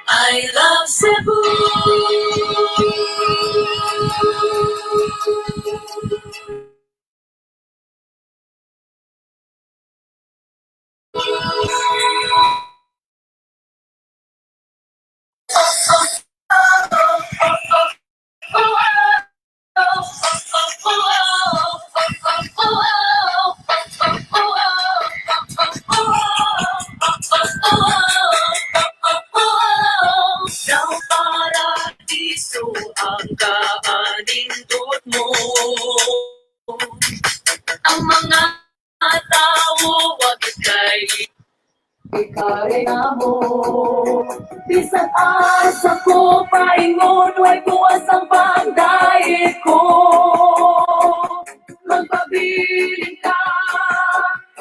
I love Cebu. Ng paradiso ang kaanindot mo. Ang mga tao wag kay ikarena mo. Bisan asa ko paingon, way buwas ang pagdait ko. Magpabiling ka,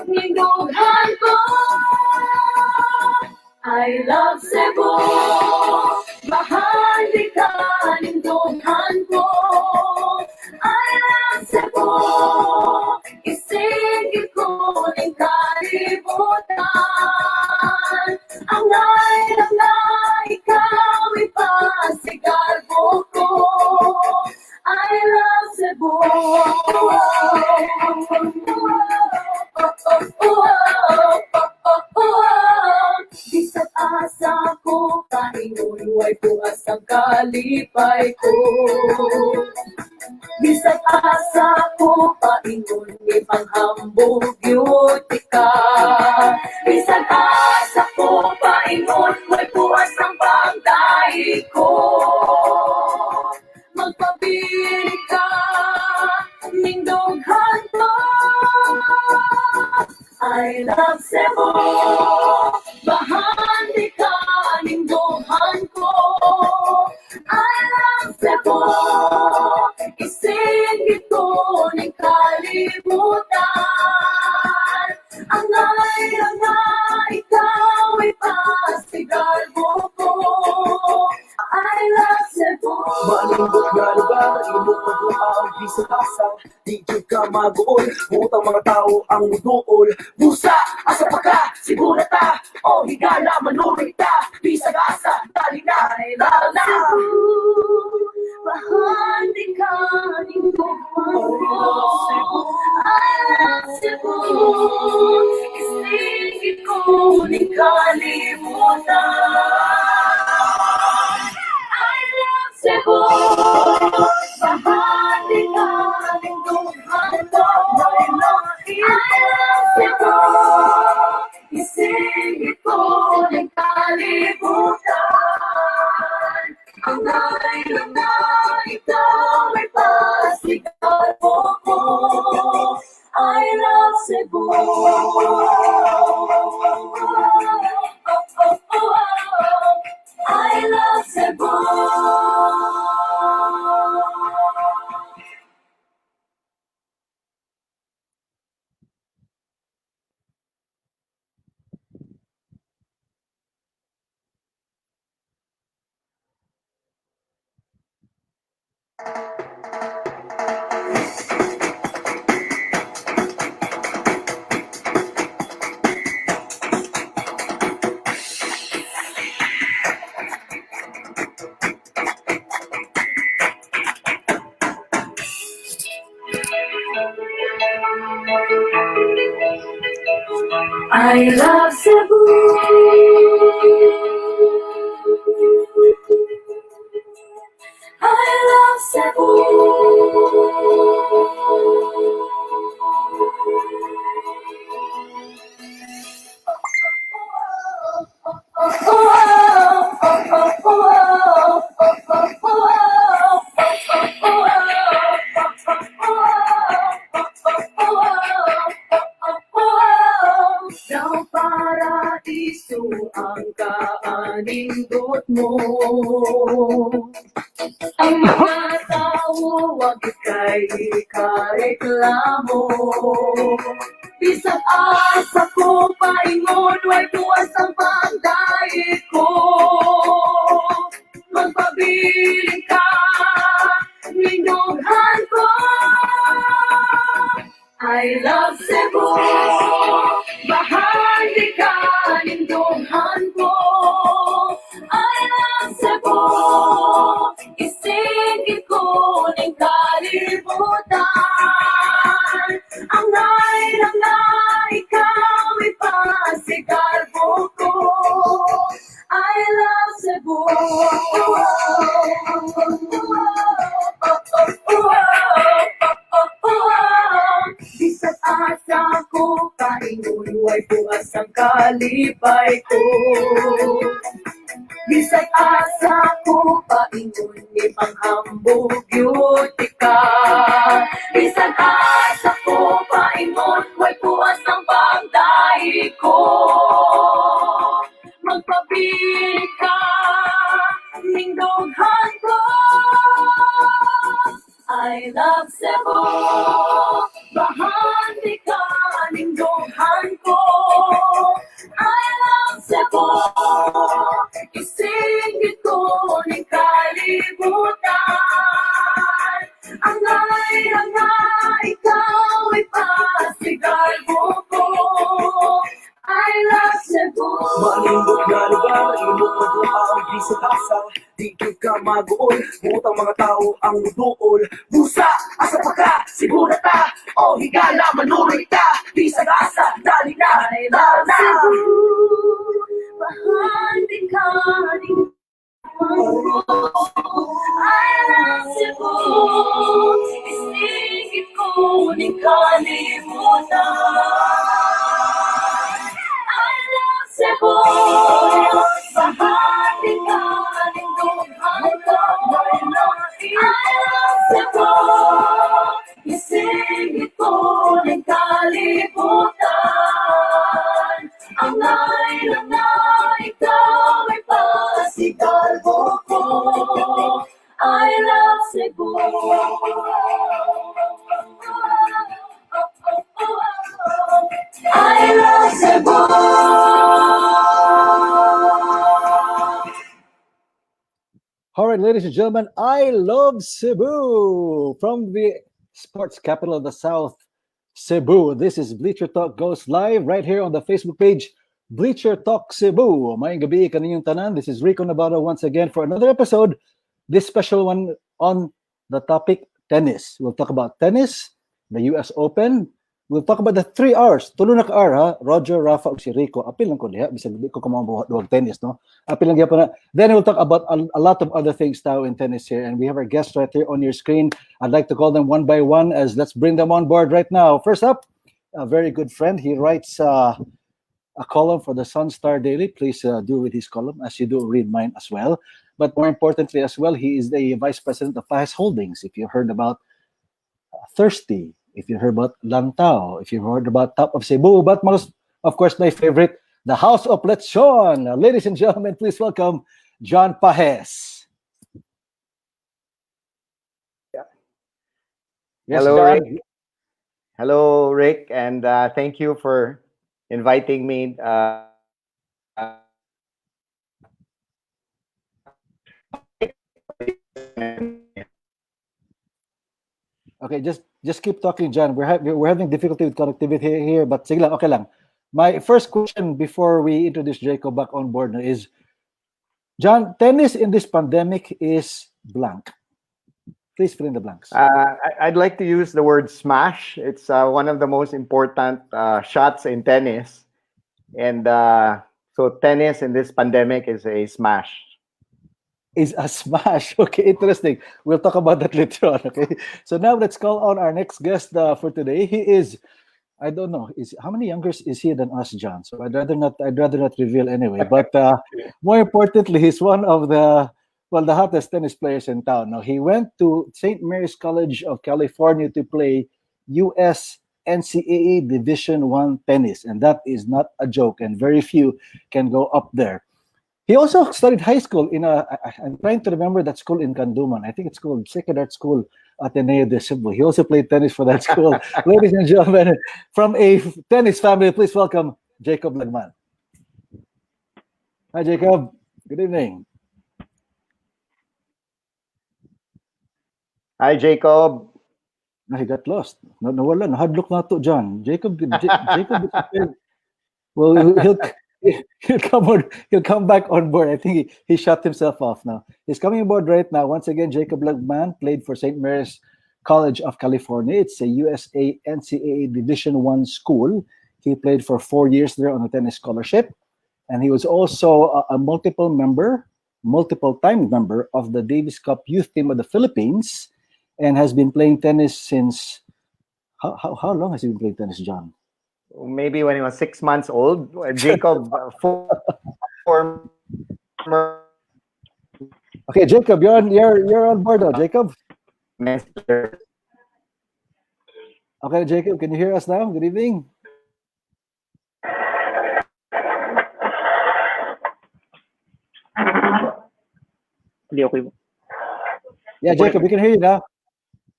nindughan ko. I love Cebu, mahal di ka, nindughan ko. I love Cebu, isingit ko ng kalibutan. Ang ngayon na ikaw ipasigarbo ko. I love Cebu. Bisan asa ko, kaingon way bukas ang kalipay ko. Bisan asa ko, paingon ipanghambog beauty ka. Bisan asa ko, paingon way bukas ang pagdait ko. Magpabili ka, nindughan ko. I love Cebu, bahandi ka, nindughan ko. I love Cebu, isingit ko ng kalibutan. Ang ngayon na ikaw ipasigarbo ko. I love Cebu. Manindot nga lugar, imong maguang bisang asa. Di jud ka maguol, butang mga tao ang muduol. Busa, asa pa ka, sigura ta, o higala manuring ta. Bisang asa, dali na, lalo na. Bahandi ka, nindughan ko. I love Cebu, isingit ko ng kalibutan. I love Cebu, bahandi ka, nindughan ko. I love Cebu, isingit ko ng kalibutan. Ang ngayon na ikaw ay pasigarbo ko. I love Cebu. I love Cebu. I love Cebu. I love Cebu. Ng paradiso ang kaanindot mo. Ang mga tao wag kay ikareklamo. Bisag asa ko paingon, way buwas ang pagdait ko. magpabiling ka, minughan ko. I love Cebu, bahagi ka, nindunghan ko. I love Cebu, isingit ko ng kalibutan. Ang nailang na ikaw ipasigal ko. I love Cebu. Bisa't asa ko, painuluay bukas ang kalipay ko. Bisa't asa ko, paingun ni panghambog beauty ka. Bisa't asa ko, paingun, way bukas ang pagdahi ko. Magpapili ka, nindughan ko. I love Cebu, bahandi ka, nindunghan ko. I love Cebu, isingit ko ng kalibutan. Ang nailang na ikaw ay pasigal ko. I love Cebu. Malindot na lugar, ilog maduha ang bisan asa. Di ka magool, butang mga tao ang duol. Busa, asa pa ka, sigura ta, o higala, manuloy ta. Bisan asa, dali na, I love Cebu, bahandi ka, I love Cebu, isingit ko ng kalimutan. I love Cebu, bahagi ka, nindunghan ko. I love Cebu, isingit ko ng kalibutan. Ang nailang na ikaw ay pasigal ko. I love Cebu. I love Cebu. All right, ladies and gentlemen, I love Cebu from the sports capital of the South, Cebu. This is Bleacher Talk goes live right here on the Facebook page, Bleacher Talk Cebu. Mayang gabi kaninyong tanan. This is Rico Navarro once again for another episode. This special one on the topic tennis. We'll talk about tennis, the US Open. We'll talk about the 3 R's. Tulo na ka-R, ha? Roger, Rafa, ug si Rico. Apil lang ko diha. Bisag di ko duwag tennis, no? Apil lang gyapon na. Then we'll talk about a lot of other things now in tennis here. And we have our guests right here on your screen. I'd like to call them one by one as let's bring them on board right now. First up, a very good friend. He writes a column for the Sun Star Daily. Please do with his column as you do read mine as well. But more importantly as well, he is the vice president of Pahas Holdings. If you heard about Thirsty, if you heard about Lantao, if you heard about Top of Cebu, but most, of course, my favorite, the House of Lechon. Ladies and gentlemen, please welcome John Pajes. Yeah. Yes, Hello, John. Rick. Hello, Rick, and thank you for inviting me. Okay, just keep talking, John. We're having difficulty with connectivity here, but sige lang, okay lang. My first question before we introduce Jacob back on board is, John, tennis in this pandemic is blank. Please fill in the blanks. I'd like to use the word smash. It's one of the most important shots in tennis, and so tennis in this pandemic is a smash. Is a smash. Okay, interesting. We'll talk about that later on. Okay, so now let's call on our next guest for today. He is, I don't know, how many younger is he than us, John? So I'd rather not reveal anyway. But more importantly, he's one of the hottest tennis players in town. Now he went to St. Mary's College of California to play U.S. NCAA Division I tennis, and that is not a joke. And very few can go up there. He also studied high school in I'm trying to remember that school in Canduman. I think it's called Sacred Art School, Ateneo de Cebu. He also played tennis for that school. Ladies and gentlemen, from a tennis family, please welcome Jacob, Lagman. Hi, Jacob. Good evening. Hi, Jacob. No, he got lost. No, nawala. Nahadlok na to, John. Jacob is prepared. Well, he'll come back on board. I think he shut himself off now. He's coming aboard right now. Once again, Jacob Lagman played for St. Mary's College of California. It's a USA NCAA Division One school. He played for 4 years there on a tennis scholarship, and he was also a multiple time member of the Davis Cup youth team of the Philippines, and has been playing tennis since how long has he been playing tennis, John? Maybe when he was 6 months old. Jacob, former Okay, Jacob, you're on board now, Jacob. men's player. Okay, Jacob, can you hear us now? Good evening. Hindi okay. Yeah, Jacob, we can hear you now.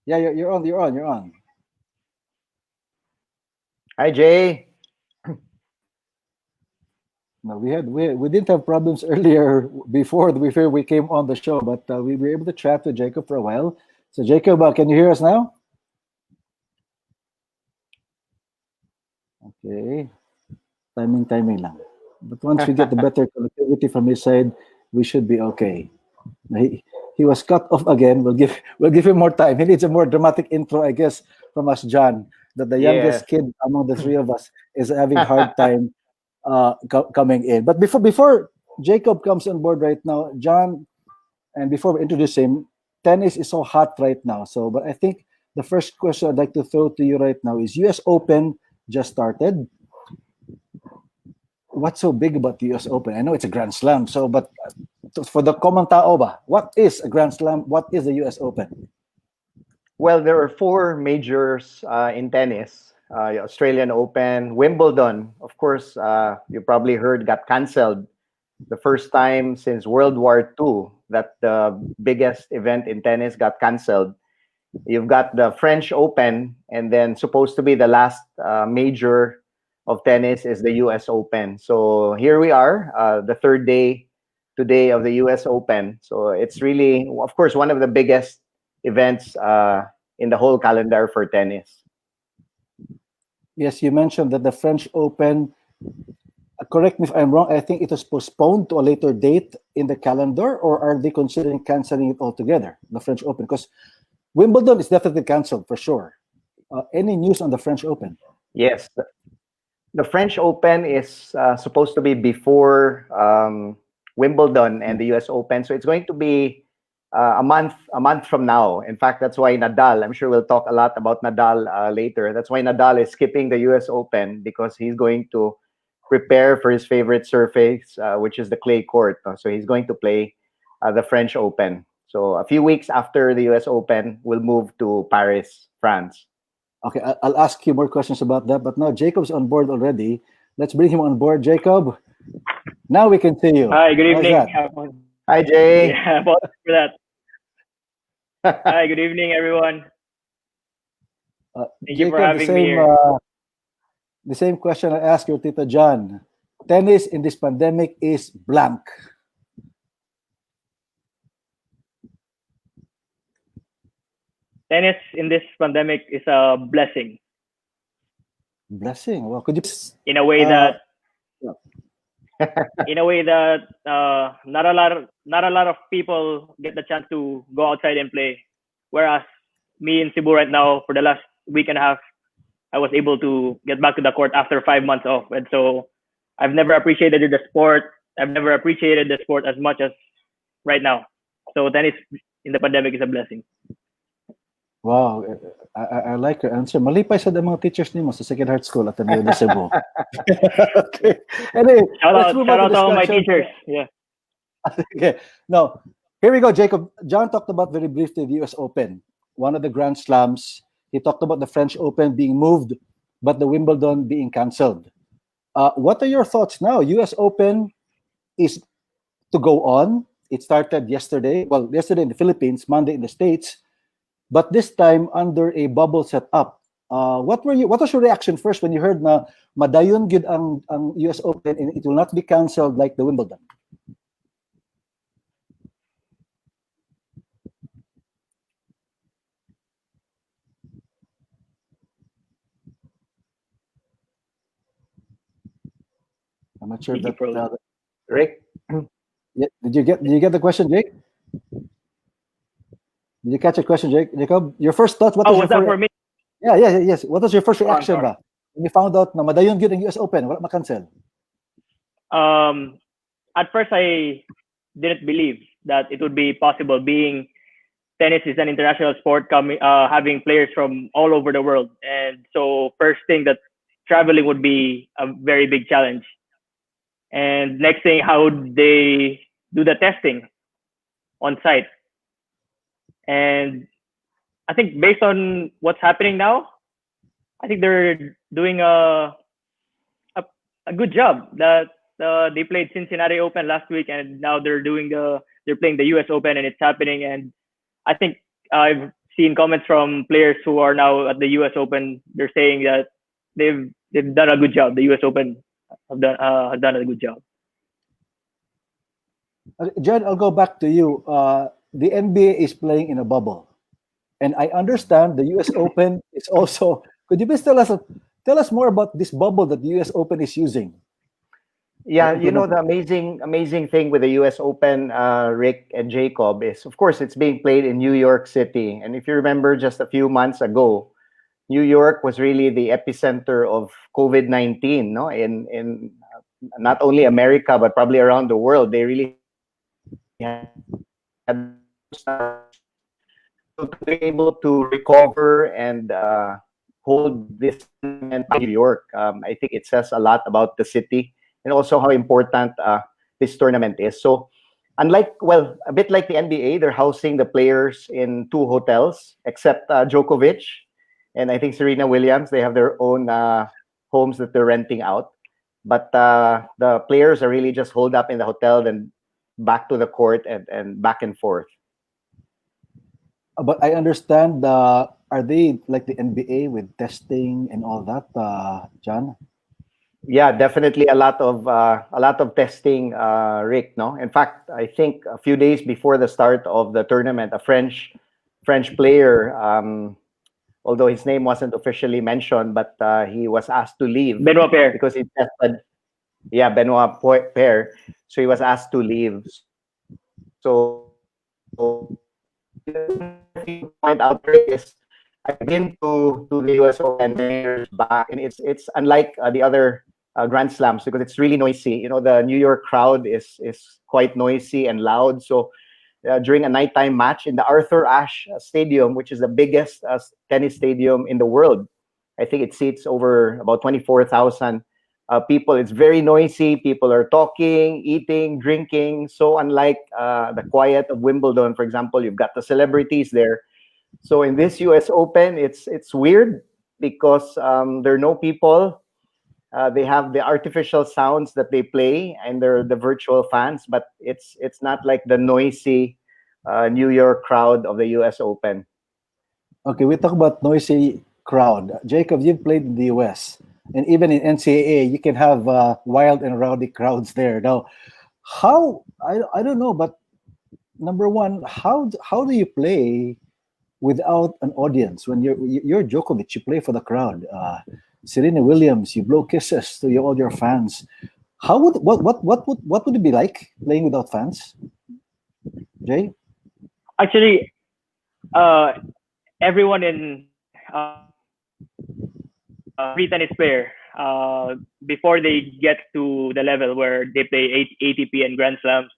Yeah, you're on. Hi, Jay. No, we didn't have problems earlier before we came on the show, but we were able to chat with Jacob for a while. So, Jacob, can you hear us now? Okay, timing lang. But once we get the better connectivity from his side, we should be okay. He was cut off again. We'll give him more time. He needs a more dramatic intro, I guess, from us, John. That the youngest kid among the three of us is having a hard time coming in. But before Jacob comes on board right now, John, and before we introduce him, tennis is so hot right now. So, but I think the first question I'd like to throw to you right now is: U.S. Open just started. What's so big about the U.S. Open? I know it's a Grand Slam. So, but for the common tao ba, what is a Grand Slam? What is the U.S. Open? Well, there are four majors in tennis. Australian Open, Wimbledon, of course, you probably heard, got canceled the first time since World War II that the biggest event in tennis got canceled. You've got the French Open, and then supposed to be the last major of tennis is the US Open. So here we are, the third day today of the US Open. So it's really, of course, one of the biggest events in the whole calendar for tennis. Yes, you mentioned that the French Open, correct me if I'm wrong, I think it was postponed to a later date in the calendar, or are they considering canceling it altogether, the French Open? Because Wimbledon is definitely canceled for sure. Any news on the French Open? Yes, the French Open is supposed to be before Wimbledon and the US Open. So it's going to be a month from now. In fact, that's why Nadal, I'm sure we'll talk a lot about Nadal later. That's why Nadal is skipping the US Open, because he's going to prepare for his favorite surface, which is the clay court. So he's going to play the French Open. So a few weeks after the US Open, we'll move to Paris, France. Okay, I'll ask you more questions about that. But now Jacob's on board already. Let's bring him on board. Jacob, now we can see you. Hi, good How's evening. that? Hi, Jay. Yeah, apologies for that. Hi, good evening, everyone. Thank you for having me here. The same question I asked your Tita John. Tennis in this pandemic is blank. Tennis in this pandemic is a blessing. Blessing. Well, could you in a way that not a lot of people get the chance to go outside and play. Whereas me in Cebu right now, for the last week and a half, I was able to get back to the court after 5 months off. And so I've never appreciated the sport. I've never appreciated the sport as much as right now. So tennis in the pandemic is a blessing. Wow, I like your answer. Malipay sa mga teachers nimo sa Sacred Heart School at Ateneo de Cebu. Okay. Anyway, Shout let's out move on to to all my discussion. teachers. Yeah. Okay. Now, here we go, Jacob. John talked about very briefly the US Open, one of the Grand Slams. He talked about the French Open being moved, but the Wimbledon being canceled. What are your thoughts now? US Open is to go on. It started yesterday. Well, yesterday in the Philippines, Monday in the States, but this time under a bubble set up. What was your reaction first when you heard na madayon gyud ang US Open and it will not be canceled like the Wimbledon? not sure if PG that. Pros. Rick, Yeah, did you get the question, Jake? Did you catch the question, Jake? Jacob, your first thoughts? What Oh, was your was that first? for me? Yes. What was your first Oh, I'm reaction, sorry. ba? When you found out na madayon gyud ang US Open, wala makancel. At first, I didn't believe that it would be possible, being tennis is an international sport, having players from all over the world. And so first thing, that traveling would be a very big challenge. And next thing, how would they do the testing on site? And I think based on what's happening now, I think they're doing a, a good job. That they played Cincinnati Open last week, and now they're playing the US Open, and it's happening. And I think I've seen comments from players who are now at the US Open. They're saying that they've done a good job. The US Open have done a good job. John, I'll go back to you. The NBA is playing in a bubble, and I understand the US Open is also. Could you please tell us more about this bubble that the US Open is using? yeah, you know, Implementing. the amazing thing with the US Open, Rick and Jacob, is of course it's being played in New York City. And if you remember, just a few months ago, New York was really the epicenter of COVID-19, no? In not only America but probably around the world. They really had, so to be able to recover and hold this tournament in New York, I think it says a lot about the city and also how important this tournament is. So, a bit like the NBA, they're housing the players in two hotels, except Djokovic and I think Serena Williams. They have their own homes that they're renting out. But the players are really just holed up in the hotel, then back to the court and back and forth. But I understand. Are they like the NBA with testing and all that, John? Yeah, definitely a lot of testing, Rick. No, in fact, I think a few days before the start of the tournament, a French player, although his name wasn't officially mentioned, but he was asked to leave Benoit Paire. because he tested. Yeah, Paire. So he was asked to leave. So point out is I've been to the US Open many years back, and it's unlike the other Grand Slams because it's really noisy. You know, the New York crowd is quite noisy and loud. So during a nighttime match in the Arthur Ashe Stadium, which is the biggest tennis stadium in the world, I think it seats over about 24,000 people. It's very noisy. People are talking, eating, drinking. So unlike the quiet of Wimbledon, for example, you've got the celebrities there. So in this US Open, it's weird because there are no people. They have the artificial sounds that they play, and they're the virtual fans, but it's not like the noisy New York crowd of the US Open. Okay, we talk about noisy crowd. Jacob, you've played in the US, and even in NCAA, you can have wild and rowdy crowds there. Now, I don't know, but number one, how do you play without an audience when you're Djokovic? You play for the crowd. Serena Williams, you blow kisses to all your fans. How would what would it be like playing without fans, Jay? Actually, everyone in every tennis player, before they get to the level where they play ATP and Grand Slams,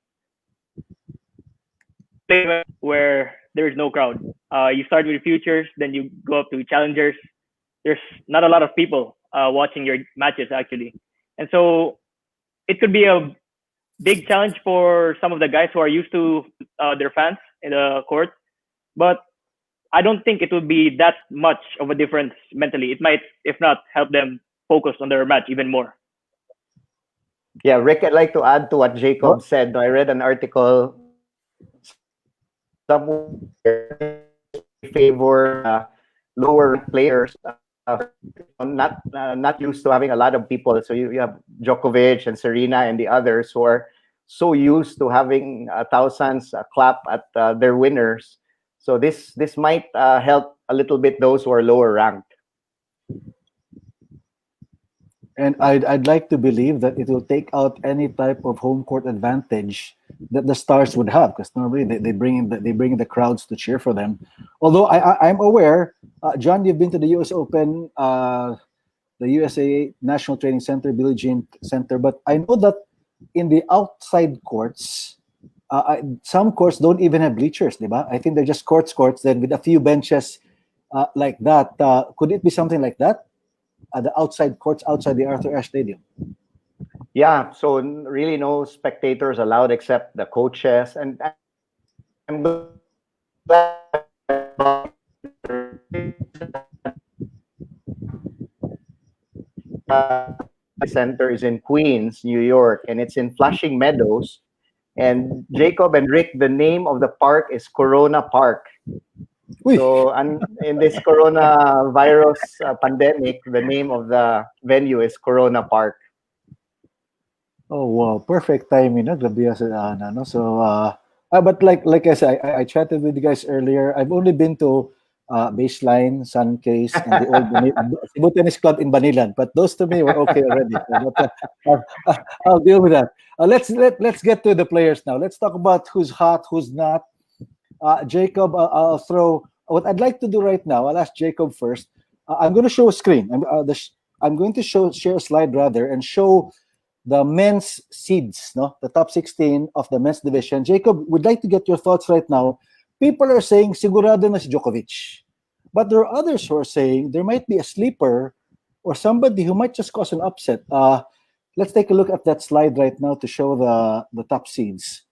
play where there is no crowd. You start with futures, then you go up to challengers. There's not a lot of people watching your matches actually, and so it could be a big challenge for some of the guys who are used to their fans in the court. But I don't think it would be that much of a difference mentally. It might, if not, help them focus on their match even more. Yeah, Rick, I'd like to add to what What? Jacob said. I read an article somewhere favor lower players not used to having a lot of people. So you have Djokovic and Serena and the others who are so used to having thousands clap at their winners. So this might help a little bit those who are lower ranked. And I'd like to believe that it will take out any type of home court advantage that the Stars would have, because normally they bring in they bring in the crowds to cheer for them. Although I'm aware, John, you've been to the U.S. Open, the USA National Training Center, Billie Jean Center, but I know that in the outside courts, some courts don't even have bleachers, diba? I think they're just courts, then with a few benches like that. Could it be something like that? The outside courts outside the Arthur Ashe Stadium. Yeah, so really no spectators allowed except the coaches, and I'm glad center is in Queens, New York, and it's in Flushing Meadows. And Jacob and Rick, the name of the park is Corona Park. Uy. So in this coronavirus pandemic, the name of the venue is Corona Park. Oh wow, perfect timing, no? Grabe sa no? So but like I said, I chatted with you guys earlier. I've only been to Baseline, Suncase, and the old Cebu Tennis Club in Banilan, but those to me were okay already. So, but, I'll deal with that. Let's get to the players now. Let's talk about who's hot, who's not. Jacob, I'll throw. What I'd like to do right now, I'll ask Jacob first. I'm going to show a screen. I'm going to share a slide rather and show the men's seeds, no, the top 16 of the men's division. Jacob, would like to get your thoughts right now. People are saying sigurado na si Djokovic, but there are others who are saying there might be a sleeper or somebody who might just cause an upset. Let's take a look at that slide right now to show the top seeds.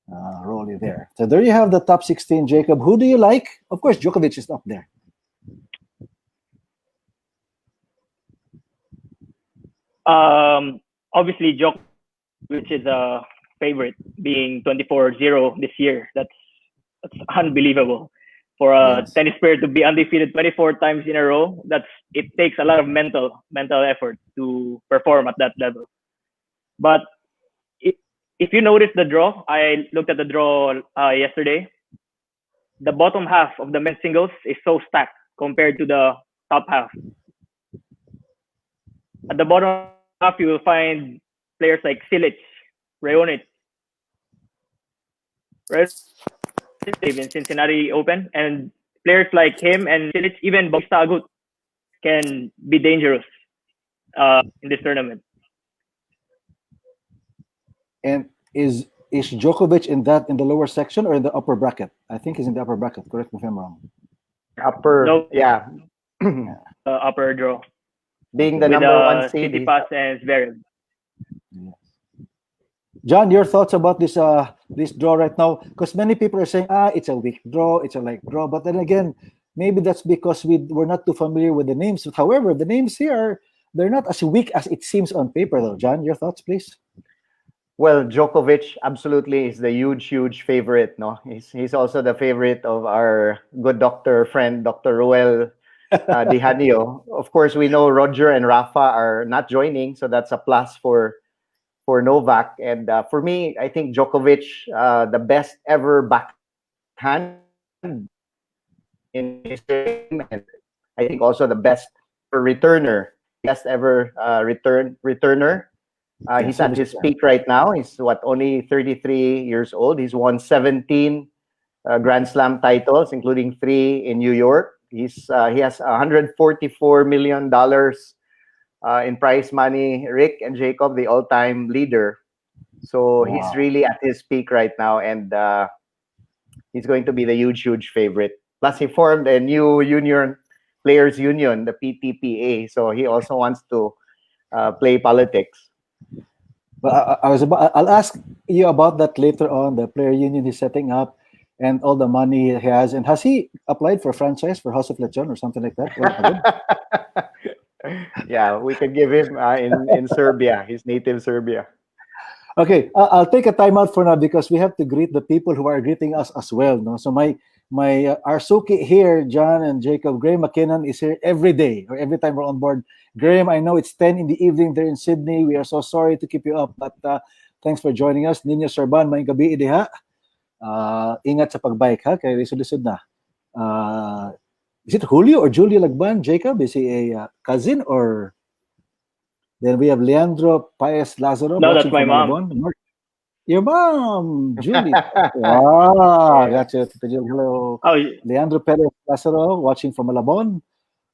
Roll you there. So there you have the top 16, Jacob. Who do you like? Of course, Djokovic is up there. Obviously, Djokovic is a favorite, being 24-0 this year. That's unbelievable for a Yes. tennis player to be undefeated 24 times in a row. It takes a lot of mental effort to perform at that level. But if you notice the draw, I looked at the draw yesterday. The bottom half of the men's singles is so stacked compared to the top half. At the bottom half, you will find players like Silic, Raonic, in Cincinnati Open, and players like him and Silic, even Bautista Agut, can be dangerous in this tournament. And is Djokovic in the lower section or in the upper bracket? I think he's in the upper bracket. Correct me if I'm wrong. Upper, No. yeah. Upper draw. Being the with number one seed. Tsitsipas and Zverev. Yes. John, your thoughts about this draw right now? Because many people are saying, it's a weak draw, it's a light draw. But then again, maybe that's because we're not too familiar with the names. However, the names here, they're not as weak as it seems on paper, though. John, your thoughts, please. Well, Djokovic absolutely is the huge favorite. No, he's also the favorite of our good doctor friend, Dr. Ruel Dihanio. Of course, we know Roger and Rafa are not joining, so that's a plus for Novak. And for me, I think Djokovic, the best ever backhand in his game, and I think also the best returner, returner. He's at his peak right now. He's only 33 years old. He's won 17 Grand Slam titles, including 3 in New York. He has $144 million in prize money. Rick and Jacob, the all-time leader. So Wow. he's really at his peak right now, and he's going to be the huge favorite. Plus, he formed a new players union, the PTPA. So he also wants to play politics. But I'll ask you about that later on. The player union he's setting up, and all the money he has. And has he applied for a franchise for House of Lechon or something like that? Yeah, we could give him in Serbia, his native Serbia. Okay, I'll take a timeout for now because we have to greet the people who are greeting us as well. No, so my Arsuki here, John and Jacob. Graham McKinnon is here every day or every time we're on board. Graham, I know it's 10 in the evening there in Sydney. We are so sorry to keep you up, but thanks for joining us. Ninyo Sorban, may gabi diha. Ingat sa pagbike ha, kay lisod-lisod na. Is it Julio or Julio Lagman? Jacob, is he a cousin or? Then we have Leandro Paez Lazaro No, watching that's my from mom. Malabon. Your mom, Julie. Wow, Yeah. gotcha. Tita Jill, hello. Oh, Leandro Perez Lazaro watching from Malabon.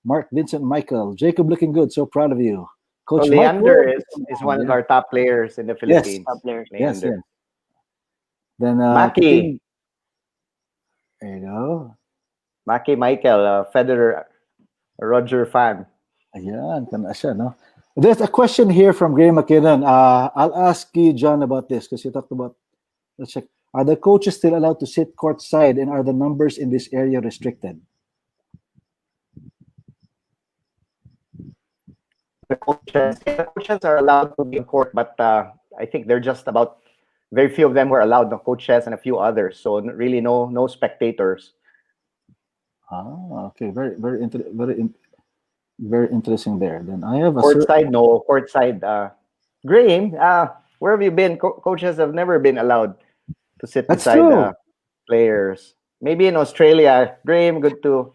Mark Vincent Michael. Jacob looking good. So proud of you. So Coach Mike Leander Wood. is Oh, one of yeah. our top players in the Yes. Philippines. top players. Yes, Leander. yes. Then Maki. there you go. Maki Michael, Federer, Roger fan. Ayan, kana siya, no? There's a question here from Gray McKinnon. I'll ask you, John, about this because you talked about. Let's check. Are the coaches still allowed to sit courtside, and are the numbers in this area restricted? The coaches are allowed to be in court, but I think they're just about very few of them were allowed. The coaches and a few others, so really no spectators. Ah, okay, very interesting there. Then I have a Courtside, no. Courtside, Graham, where have you been? Coaches have never been allowed to sit That's beside true. players. Maybe in Australia. Graham, good to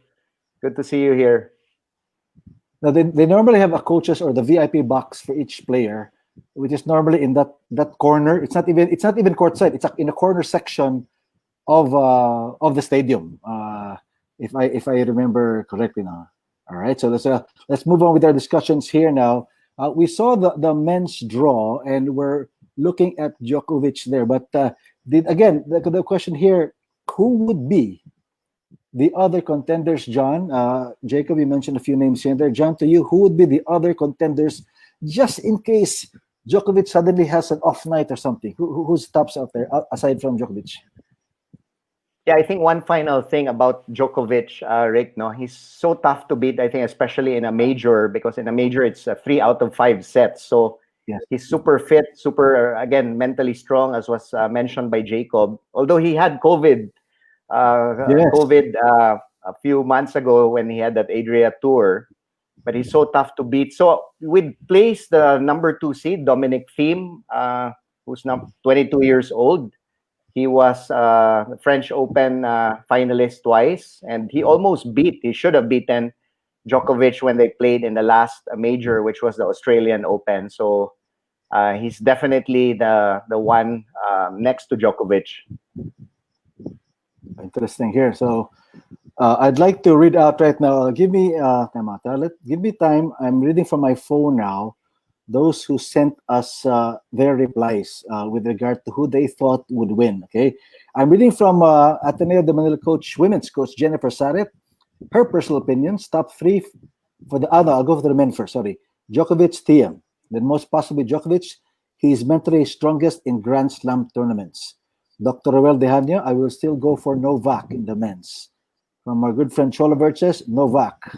see you here. Now they normally have a coaches or the VIP box for each player, which is normally in that corner. It's not even courtside. It's in a corner section of the stadium. If I remember correctly now. All right, so let's move on with our discussions here now. We saw the men's draw, and we're looking at Djokovic there. But the question here: who would be the other contenders, John? Jacob, you mentioned a few names here and there. John, to you, who would be the other contenders, just in case Djokovic suddenly has an off night or something? Who's tops out there aside from Djokovic? Yeah, I think one final thing about Djokovic, Rick, no, he's so tough to beat. I think, especially in a major, because in a major it's 3 out of 5 sets. So Yes. he's super fit, super again mentally strong, as was mentioned by Jacob. Although he had COVID, Yes. a few months ago when he had that Adria tour, but he's so tough to beat. So we'd place the number 2 seed, Dominic Thiem, who's now 22 years old. He was French Open finalist twice, and he should have beaten Djokovic when they played in the last major, which was the Australian Open. So he's definitely the one next to Djokovic. Interesting here. So I'd like to read out right now. Give me give me time. I'm reading from my phone now. Those who sent us their replies with regard to who they thought would win. Okay, I'm reading from Ateneo de Manila women's coach Jennifer Saret. Her personal opinions: top three for the. No, I'll go for the men first. Sorry, Djokovic, Thiem. Then most possibly Djokovic. He's mentally strongest in Grand Slam tournaments. Dr. Roel Dehanio, I will still go for Novak in the men's. From our good friend Cholo Birches, Novak.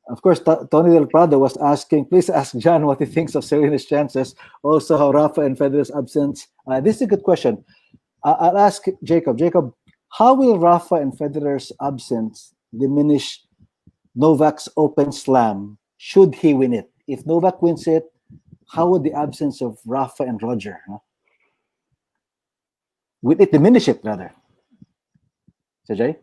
Of course, Tony Del Prado was asking, please ask John what he thinks of Serena's chances. Also, how Rafa and Federer's absence. This is a good question. I'll ask Jacob. Jacob, how will Rafa and Federer's absence diminish Novak's Open Slam should he win it? If Novak wins it, how would the absence of Rafa and Roger? Would it diminish it, rather? Jay?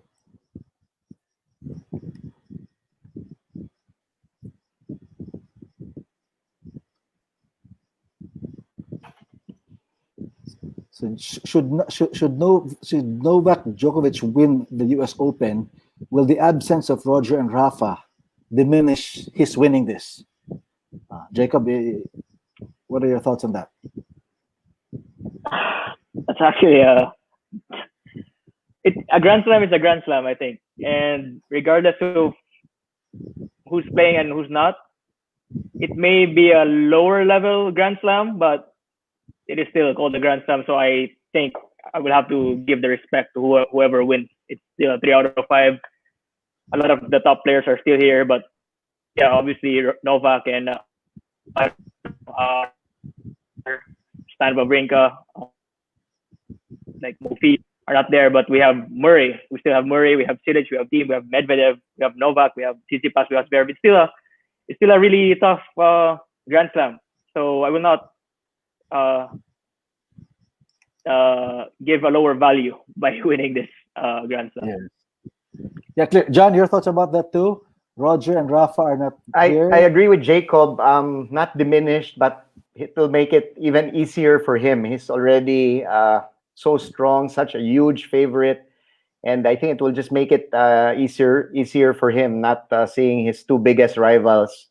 So should Novak Djokovic win the U.S. Open, will the absence of Roger and Rafa diminish his winning this? Jacob, what are your thoughts on that? That's actually a Grand Slam is a Grand Slam, I think, and regardless of who's playing and who's not, it may be a lower level Grand Slam, but it is still called the Grand Slam. So I think I will have to give the respect to whoever wins. It's still 3 out of 5. A lot of the top players are still here, but yeah, obviously Novak and Stan Wawrinka, like Mofi are not there, but we have Murray. We still have Murray. We have Cilic. We have Thiem. We have Medvedev. We have Novak. We have Tsitsipas. We have Zverev. It's still a really tough Grand Slam. So I will not give a lower value by winning this Grand Slam. Yeah, clear. John, your thoughts about that too? Roger and Rafa are not I here. agree with Jacob. Not diminished, but it will make it even easier for him. He's already so strong, such a huge favorite, and I think it will just make it easier for him, not seeing his two biggest rivals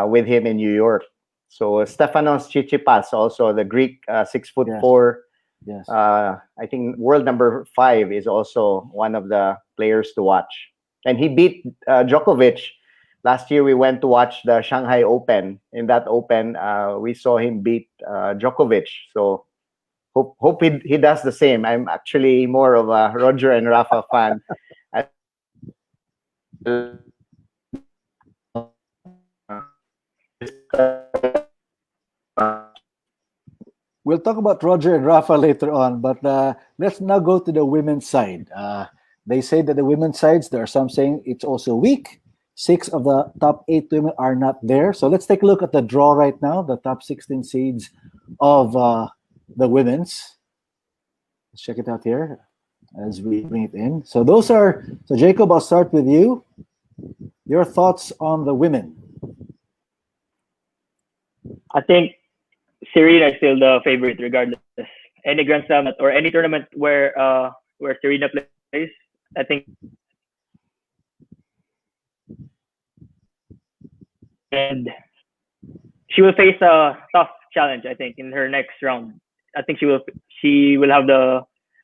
with him in New York. So Stefanos Tsitsipas, also the Greek, 6 foot Yes. four. Yes. I think world number 5 is also one of the players to watch. And he beat Djokovic. Last year we went to watch the Shanghai Open. In that Open, we saw him beat Djokovic. So hope he does the same. I'm actually more of a Roger and Rafa fan. We'll talk about Roger and Rafa later on, but let's now go to the women's side. They say that the women's sides, there are some saying it's also weak. 6 of the top 8 women are not there. So let's take a look at the draw right now, the top 16 seeds of the women's. Let's check it out here as we bring it in. So those are, so Jacob, I'll start with you. Your thoughts on the women. I think Serena is still the favorite regardless. Any Grand Slam or any tournament where Serena plays, I think, and she will face a tough challenge. I think in her next round, I think she will have the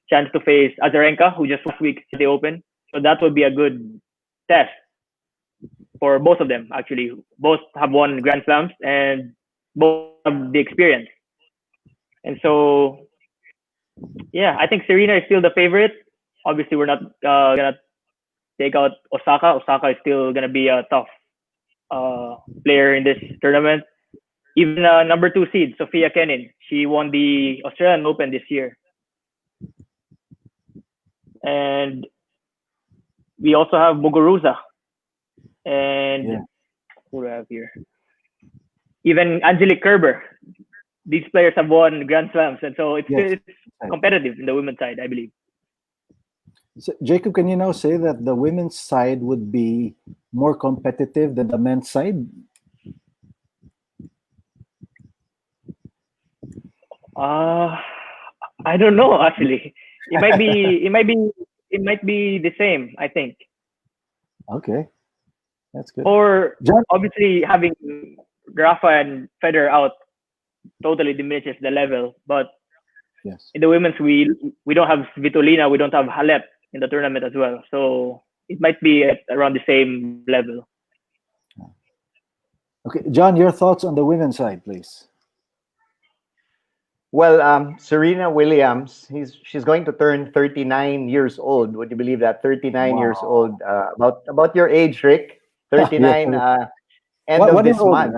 chance to face Azarenka, who just last week at the Open. So that would be a good test for both of them. Actually, both have won Grand Slams and both have the experience. And so, yeah, I think Serena is still the favorite. Obviously, we're not gonna take out Osaka. Osaka is still gonna be a tough player in this tournament. Even number 2 seed, Sophia Kenin, she won the Australian Open this year. And we also have Muguruza. And Yeah. who do I have here? Even Angelique Kerber. These players have won Grand Slams, and so Yes. it's competitive in the women's side, I believe. So, Jacob, can you now say that the women's side would be more competitive than the men's side? I don't know actually. It might be the same, I think. Okay, that's good. Or John? obviously having Rafa and Federer out totally diminishes the level. But Yes. in the women's, we don't have Svitolina, we don't have Halep in the tournament as well. So it might be at around the same level. Okay, John, your thoughts on the women's side, please. Well, Serena Williams, she's going to turn 39 years old. Would you believe that? 39 years Wow. old. About your age, Rick. 39, Yeah. end of One year this old. month.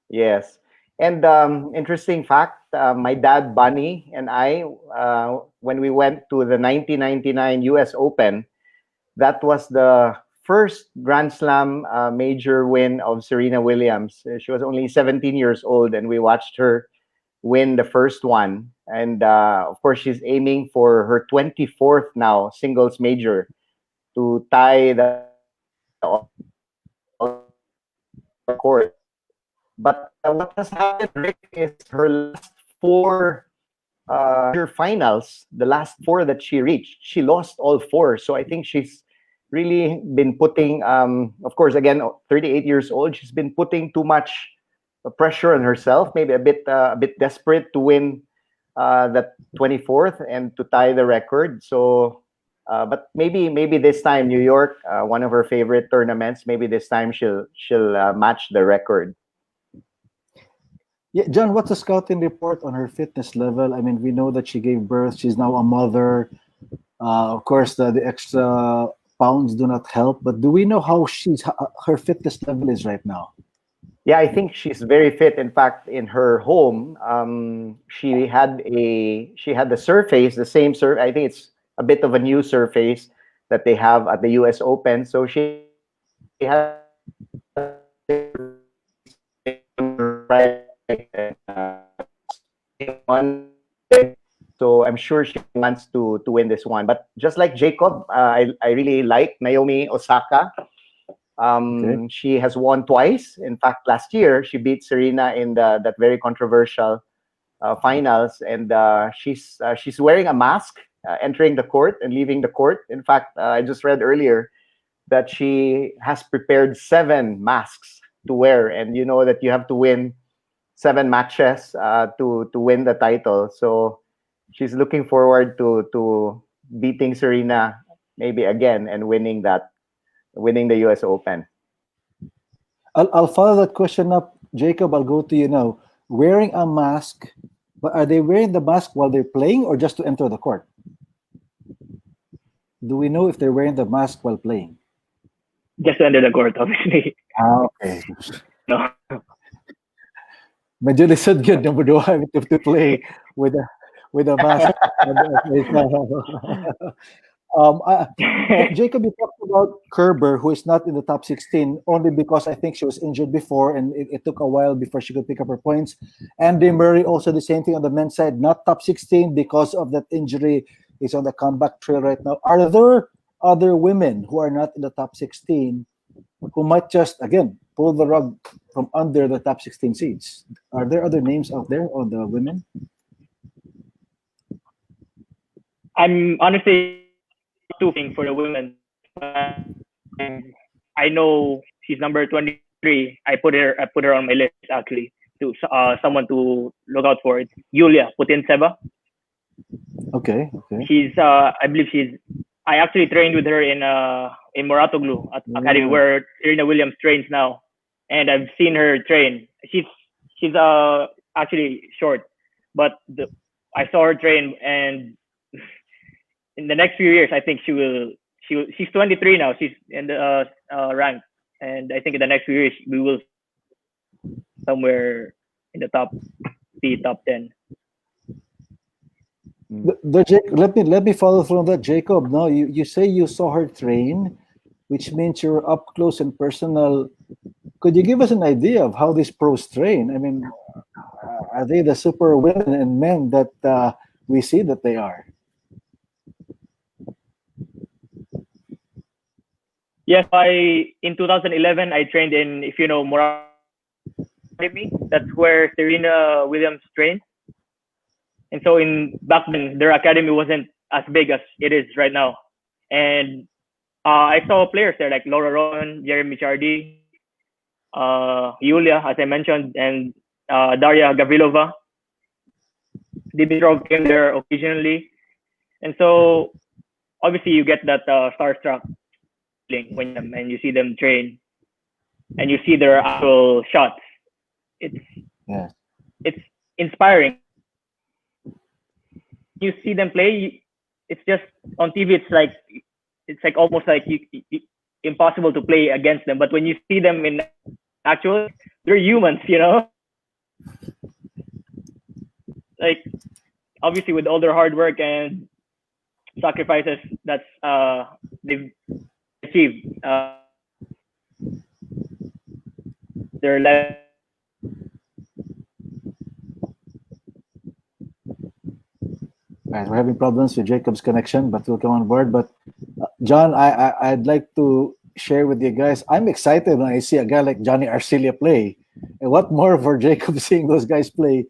Yes. And interesting fact, my dad, Bunny, and I, when we went to the 1999 US Open, that was the first Grand Slam major win of Serena Williams. She was only 17 years old, and we watched her win the first one. And of course, she's aiming for her 24th now singles major to tie the record. But what has happened, Rick, is her last 4 major finals, the last 4 that she reached, she lost all 4. So I think she's really been putting, of course, again, 38 years old, she's been putting too much pressure on herself, maybe a bit desperate to win that 24th and to tie the record. So, but maybe this time New York, one of her favorite tournaments, maybe this time she'll match the record. Yeah, John, what's the scouting report on her fitness level? I mean, we know that she gave birth. She's now a mother. Of course, the extra pounds do not help. But do we know how her fitness level is right now? Yeah, I think she's very fit. In fact, in her home, she had the surface, the same surface. I think it's a bit of a new surface that they have at the U.S. Open. So she has one. So I'm sure she wants to win this one. But just like Jacob, I really like Naomi Osaka. Okay. She has won twice. In fact, last year she beat Serena in that very controversial finals, and she's wearing a mask entering the court and leaving the court. In fact, I just read earlier that she has prepared 7 masks to wear, and you know that you have to win 7 matches to win the title. So she's looking forward to beating Serena maybe again and winning the U.S. Open. I'll follow that question up, Jacob. I'll go to you now. Wearing a mask, but are they wearing the mask while they're playing or just to enter the court? Do we know if they're wearing the mask while playing? Just to enter the court, obviously. Okay. No. Medyo lisod yun na do to play with a mask. Jacob, you talked about Kerber, who is not in the top 16, only because I think she was injured before, and it took a while before she could pick up her points. Andy Murray, also the same thing on the men's side, not top 16 because of that injury. He's on the comeback trail right now. Are there other women who are not in the top 16 who might just, again, pull the rug from under the top 16 seeds? Are there other names out there on the women? I'm honestly thinking for the women. I know she's number 23. I put her on my list actually to someone to look out for. It's Yulia Putintseva. Okay. I believe I actually trained with her in Moratoglu at Academy where Serena Williams trains now, and I've seen her train. She's actually short, but I saw her train, and in the next few years, I think she's 23 now. She's in the rank, and I think in the next few years we will somewhere in the top 10. Let me follow through on that, Jacob. No, you say you saw her train, which means you're up close and personal. Could you give us an idea of how these pros train? I mean, are they the super women and men that we see that they are? Yes, in 2011 I trained in, if you know, Morat Academy. That's where Serena Williams trained. And so back then their academy wasn't as big as it is right now. And I saw players there like Laura Rowan, Jeremy Chardy, Yulia, as I mentioned, and Daria Gavrilova. Dimitrov came there occasionally. And so obviously you get that starstruck feeling when you see them train and you see their actual shots. It's inspiring. You see them play, it's just on TV. It's like almost like impossible to play against them. But when you see them in actual, they're humans, you know. Like obviously with all their hard work and sacrifices that's they've achieved, their life. Right, we're having problems with Jacob's connection, but we'll come on board. But John, I'd like to share with you guys. I'm excited when I see a guy like Johnny Arcilia play, and what more for Jacob seeing those guys play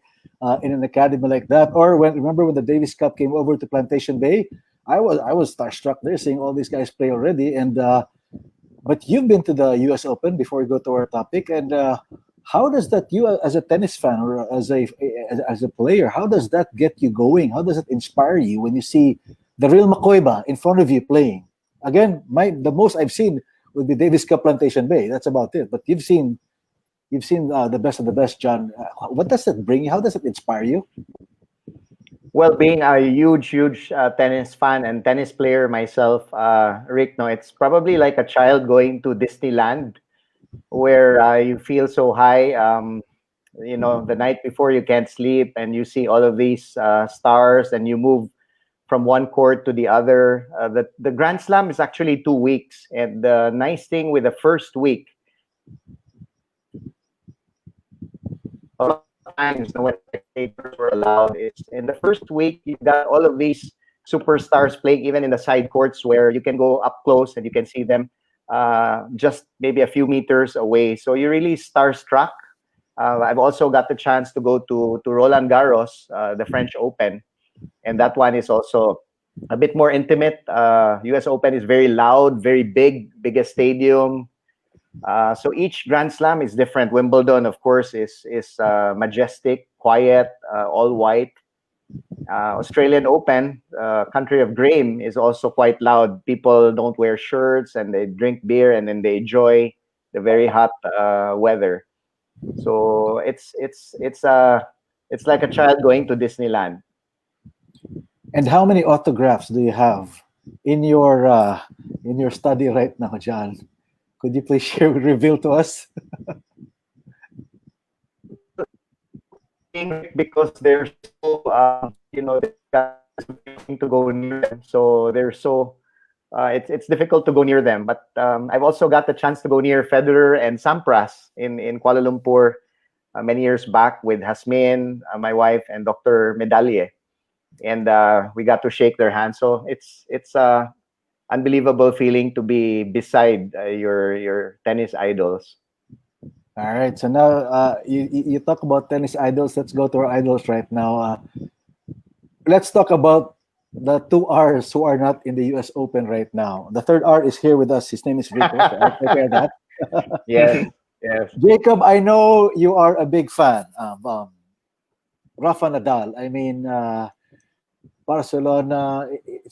in an academy like that. Or remember when the Davis Cup came over to Plantation Bay, I was starstruck there seeing all these guys play already. And but you've been to the U.S. Open before we go to our topic, and how does that, you as a tennis fan or as a player, how does that get you going? How does it inspire you when you see the real Makoiba in front of you playing? Again, the most I've seen would be Davis Cup Plantation Bay. That's about it. But you've seen the best of the best, John. What does that bring you? How does it inspire you? Well, being a huge tennis fan and tennis player myself, Rick, no, it's probably like a child going to Disneyland, where you feel so high. The night before you can't sleep, and you see all of these stars, and you move from one court to the other. The Grand Slam is actually 2 weeks, and the nice thing with the first week, a lot of times when spectators were allowed, is in the first week you've got all of these superstars playing even in the side courts where you can go up close and you can see them. just maybe a few meters away. So you're really starstruck. I've also got the chance to go to Roland Garros, the French Open, and that one is also a bit more intimate. U.S. Open is very loud, very big, biggest stadium. So each Grand Slam is different. Wimbledon, of course, is majestic, quiet, all white. Australian Open, country of grain, is also quite loud. People don't wear shirts and they drink beer and then they enjoy the very hot weather. So it's like a child going to Disneyland. And how many autographs do you have in your study right now, John? Could you please reveal to us? Because they're so to go near them, so they're so it's difficult to go near them. But I've also got the chance to go near Federer and Sampras in Kuala Lumpur many years back with Hasmin, my wife, and Dr. Medalye, and we got to shake their hands. So it's a unbelievable feeling to be beside your tennis idols. All right. So now you talk about tennis idols. Let's go to our idols right now. Let's talk about the two R's who are not in the U.S. Open right now. The third R is here with us. His name is Rico. So I'll take care of that. Yes, yes. Jacob, I know you are a big fan of Rafa Nadal. I mean, Barcelona,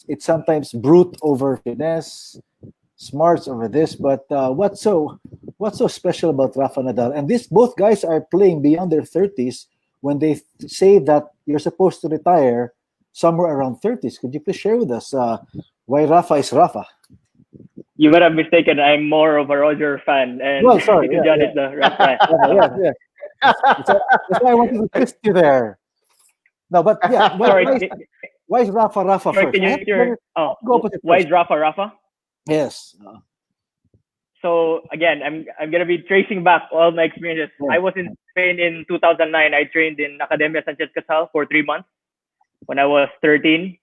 it's sometimes brute over finesse, smarts over this, but what's so special about Rafa Nadal? And both guys are playing beyond their 30s when they say that you're supposed to retire somewhere around 30s. Could you please share with us why Rafa is Rafa? You might have mistaken. I'm more of a Roger fan, and Well, sorry, John is the Rafa fan. Yeah. That's why I wanted to twist you there. No, but yeah, why is Rafa Sorry, first? can you I have to go opposite why first. is Rafa? Yes. So again, I'm gonna be tracing back all my experiences. Yeah. I was in Spain in 2009. I trained in Academia Sanchez Casal for 3 months when I was 13,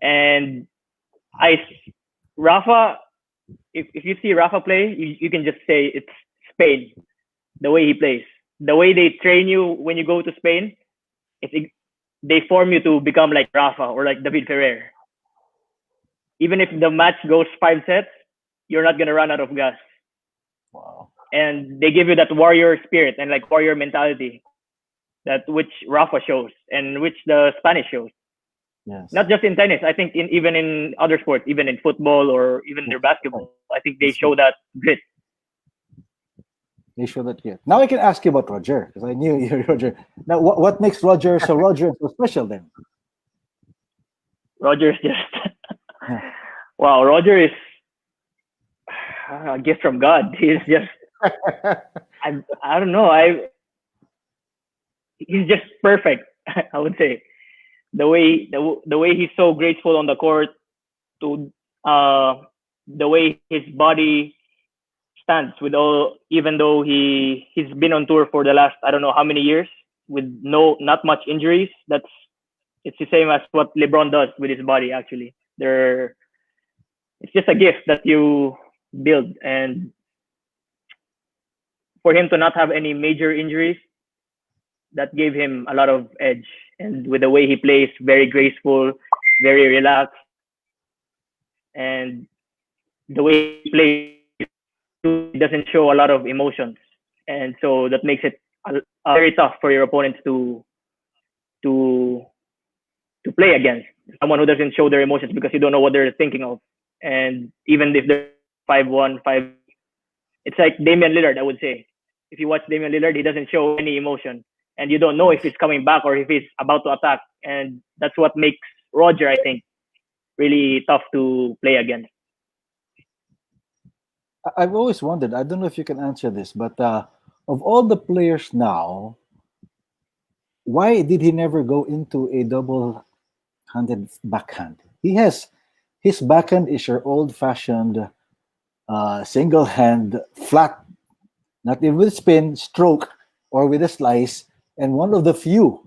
and Rafa. If you see Rafa play, you can just say it's Spain. The way he plays, the way they train you when you go to Spain, they form you to become like Rafa or like David Ferrer. Even if the match goes 5 sets, you're not gonna run out of gas. Wow. And they give you that warrior spirit and like warrior mentality, that which Rafa shows and which the Spanish shows. Yes. Not just in tennis, I think even in other sports, even in football or even their basketball, I think they show that grit. They show that here. Now I can ask you about Roger, because I knew you're Roger. Now, what makes Roger so special then? Roger is just wow. Roger is a gift from God. He's just I don't know. He's just perfect. I would say the way he's so graceful on the court, to the way his body stands with all, even though he's been on tour for the last I don't know how many years with not much injuries. It's the same as what LeBron does with his body. Actually, it's just a gift that you build, and for him to not have any major injuries, that gave him a lot of edge. And with the way he plays, very graceful, very relaxed, and the way he plays, he doesn't show a lot of emotions, and so that makes it very tough for your opponents to play against someone who doesn't show their emotions, because you don't know what they're thinking of. And even if they're 5-1, 5, it's like Damian Lillard, I would say. If you watch Damian Lillard, he doesn't show any emotion, and you don't know if he's coming back or if he's about to attack. And that's what makes Roger, I think, really tough to play against. I've always wondered, I don't know if you can answer this, but of all the players now, why did he never go into a double-handed backhand? His backhand is your old-fashioned single hand, flat, not even with spin, stroke, or with a slice, and one of the few,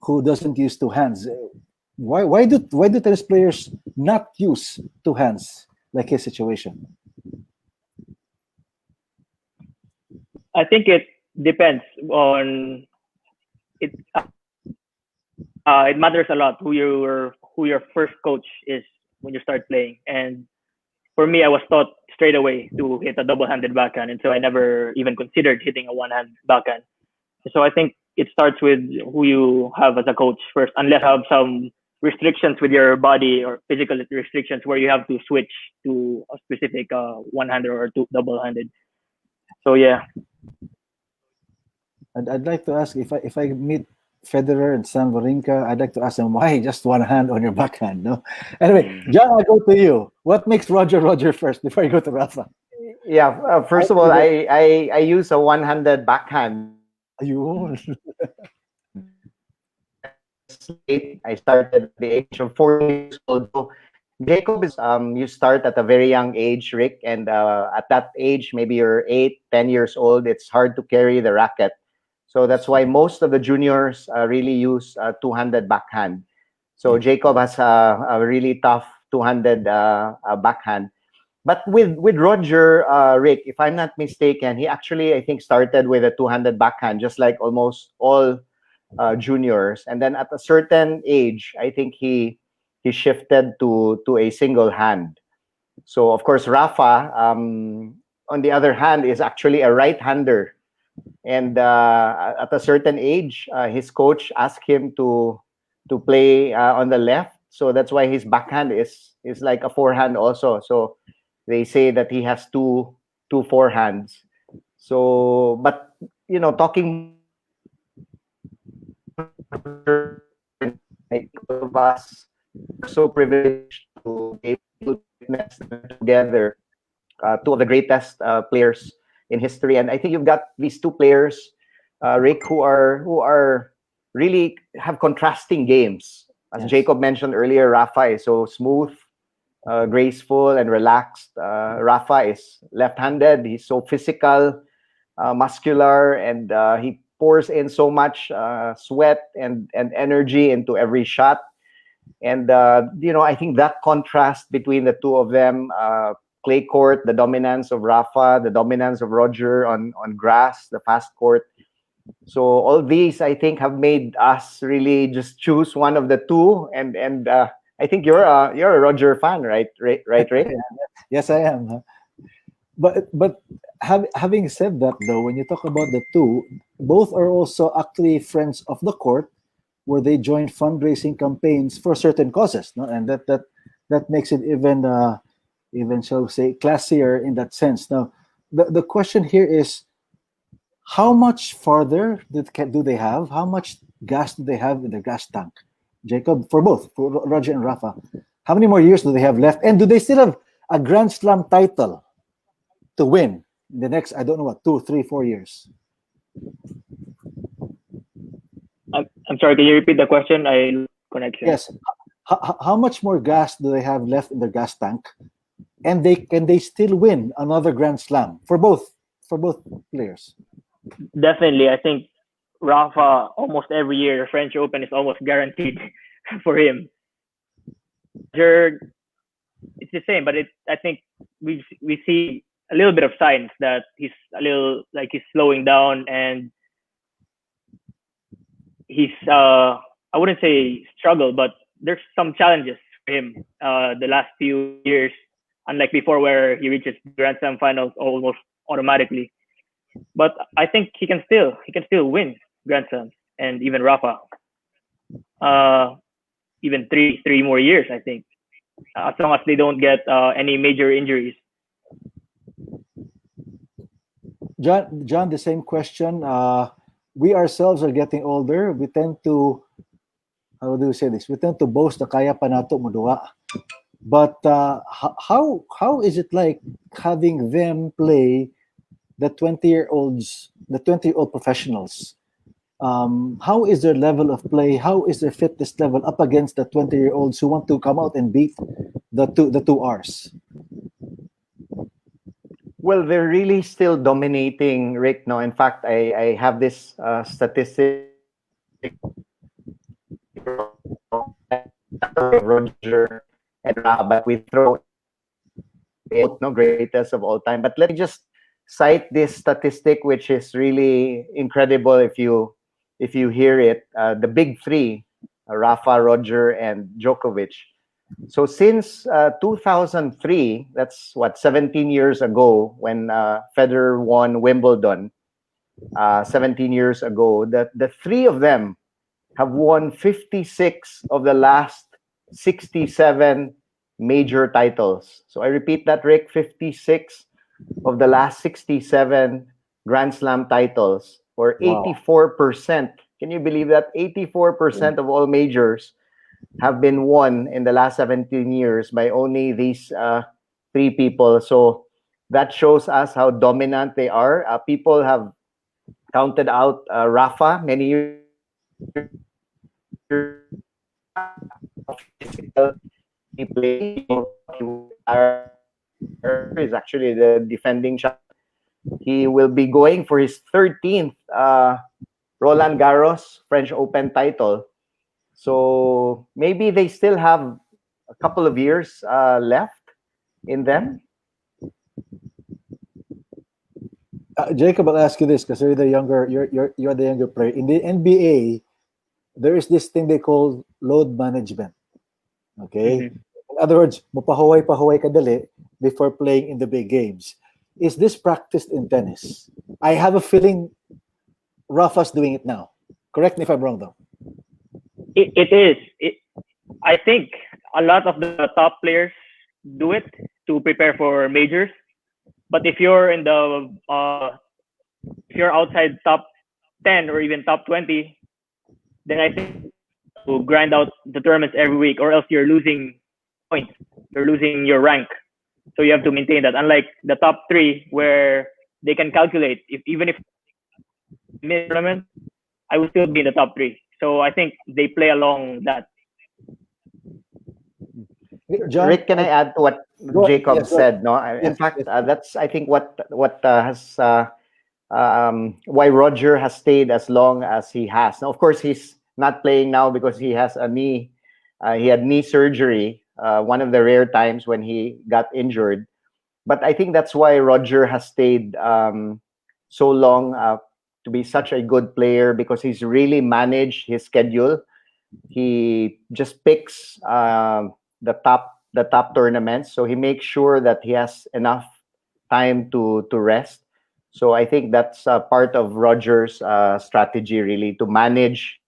who doesn't use two hands. Why do tennis players not use two hands like his situation? I think it depends on it. It matters a lot who your first coach is when you start playing. And for me, I was taught straight away to hit a double-handed backhand, and so I never even considered hitting a one-hand backhand. So I think it starts with who you have as a coach first, unless you have some restrictions with your body or physical restrictions where you have to switch to a specific one-handed or two double-handed. So yeah, I'd like to ask if I meet Federer and Stan Wawrinka, I'd like to ask them why just one hand on your backhand. No. Anyway, John, I go to you. What makes Roger first before you go to Rafa? Yeah, first of all, I use a one-handed backhand. Ayun. I started at the age of 4 years old. So Jacob is you start at a very young age, Rick, and at that age, maybe you're 8, 10 years old. It's hard to carry the racket, so that's why most of the juniors really use two-handed backhand. So Jacob has a really tough two-handed backhand. But with Roger, Rick, if I'm not mistaken, he actually I think started with a two-handed backhand, just like almost all juniors, and then at a certain age, I think he shifted to a single hand. So of course, Rafa, on the other hand, is actually a right-hander, and at a certain age, his coach asked him to play on the left. So that's why his backhand is like a forehand also. So they say that he has two forehands. So, but talking like all of us are so privileged to be able to witness them together, two of the greatest players in history. And I think you've got these two players, Rick, who are really have contrasting games. As Yes. Jacob mentioned earlier, Rafa is so smooth, graceful, and relaxed. Rafa is left-handed. He's so physical, muscular, and he pours in so much sweat and energy into every shot. And I think that contrast between the two of them, clay court, the dominance of Rafa, the dominance of Roger on grass, the fast court. So all these, I think, have made us really just choose one of the two. And I think you're a Roger fan, right? Right, Rick? Yes, I am. But having said that, though, when you talk about the two, both are also actually friends of the court, where they join fundraising campaigns for certain causes, no? And that makes it even shall we say classier in that sense. Now, the question here is, how much farther do they have? How much gas do they have in their gas tank? Jacob, for both, for Roger and Rafa, how many more years do they have left? And do they still have a Grand Slam title to win in the next, I don't know what, 2, 3, 4 years? I'm sorry. Can you repeat the question? I lost connection. Yes. How much more gas do they have left in their gas tank? And can they still win another Grand Slam for both players? Definitely, I think Rafa almost every year the French Open is almost guaranteed for him. Roger, it's the same, but I think we see a little bit of signs that he's a little like he's slowing down, and he's I wouldn't say struggle, but there's some challenges for him the last few years, unlike before where he reaches Grand Slam finals almost automatically. But I think he can still win Grand Slams, and even Rafa, even three more years, I think, as long as they don't get any major injuries. John, the same question. We ourselves are getting older. We tend to, how do you say this? We tend to boast na kaya pa nato muduwa. But how is it like having them play the 20-year-old professionals? How is their level of play? How is their fitness level up against the 20-year-olds who want to come out and beat the two R's? Well, they're really still dominating, Rick. No, in fact, I have this statistic. Roger and Rafa, but we throw no greatest of all time. But let me just cite this statistic, which is really incredible if you hear it. The big three, Rafa, Roger, and Djokovic. So since 2003, that's what 17 years ago when Federer won Wimbledon. 17 years ago, the three of them have won 56 of the last 67 major titles. So I repeat that, Rick, 56 of the last 67 Grand Slam titles, or Wow. 84%. Can you believe that? 84% of all majors have been won in the last 17 years by only these three people. So that shows us how dominant they are. People have counted out Rafa many years physical he played. He would retire. Is actually the defending champ. He will be going for his 13th Roland Garros French Open title. So maybe they still have a couple of years left in them. Jacob, I'll ask you this because you're the younger player in the NBA. There is this thing they call load management. Okay, in other words, mapahuway-pahuway ka dali before playing in the big games. Is this practiced in tennis? I have a feeling Rafa's doing it now. Correct me if I'm wrong, though. It is. I think a lot of the top players do it to prepare for majors. But if you're in the if you're outside top 10 or even top 20, then I think to grind out the tournaments every week, or else you're losing points. You're losing your rank. So you have to maintain that. Unlike the top three, where they can calculate if even if miss tournament, I will still be in the top three. So I think they play along that. John, Rick, can I add to what Jacob yes, go said? No, in Yes, fact, yes. that's I think what has why Roger has stayed as long as he has. Now, of course, he's not playing now because he has a knee. He had knee surgery. One of the rare times when he got injured. But I think that's why Roger has stayed so long to be such a good player, because he's really managed his schedule. He just picks the top tournaments, so he makes sure that he has enough time to rest. So I think that's part of Roger's strategy, really, to manage.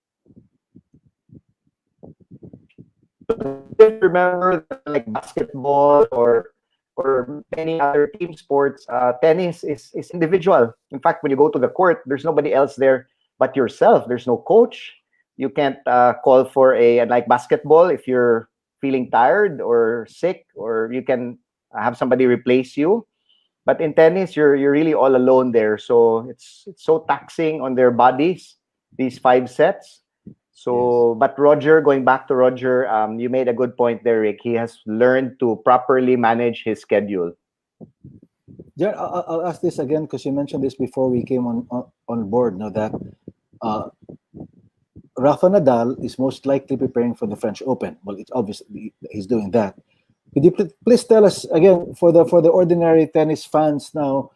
Remember, like basketball or many other team sports, tennis is individual. In fact, when you go to the court, there's nobody else there but yourself. There's no coach. You can't call for a, like basketball, if you're feeling tired or sick, or you can have somebody replace you. But in tennis, you're really all alone there. So it's so taxing on their bodies, these 5 sets. So, but Roger, going back to Roger, you made a good point there, Rick. He has learned to properly manage his schedule. John, I'll ask this again because you mentioned this before we came on board. Now that Rafa Nadal is most likely preparing for the French Open. Well, it's obviously he's doing that. Could you please tell us again, for the ordinary tennis fans now,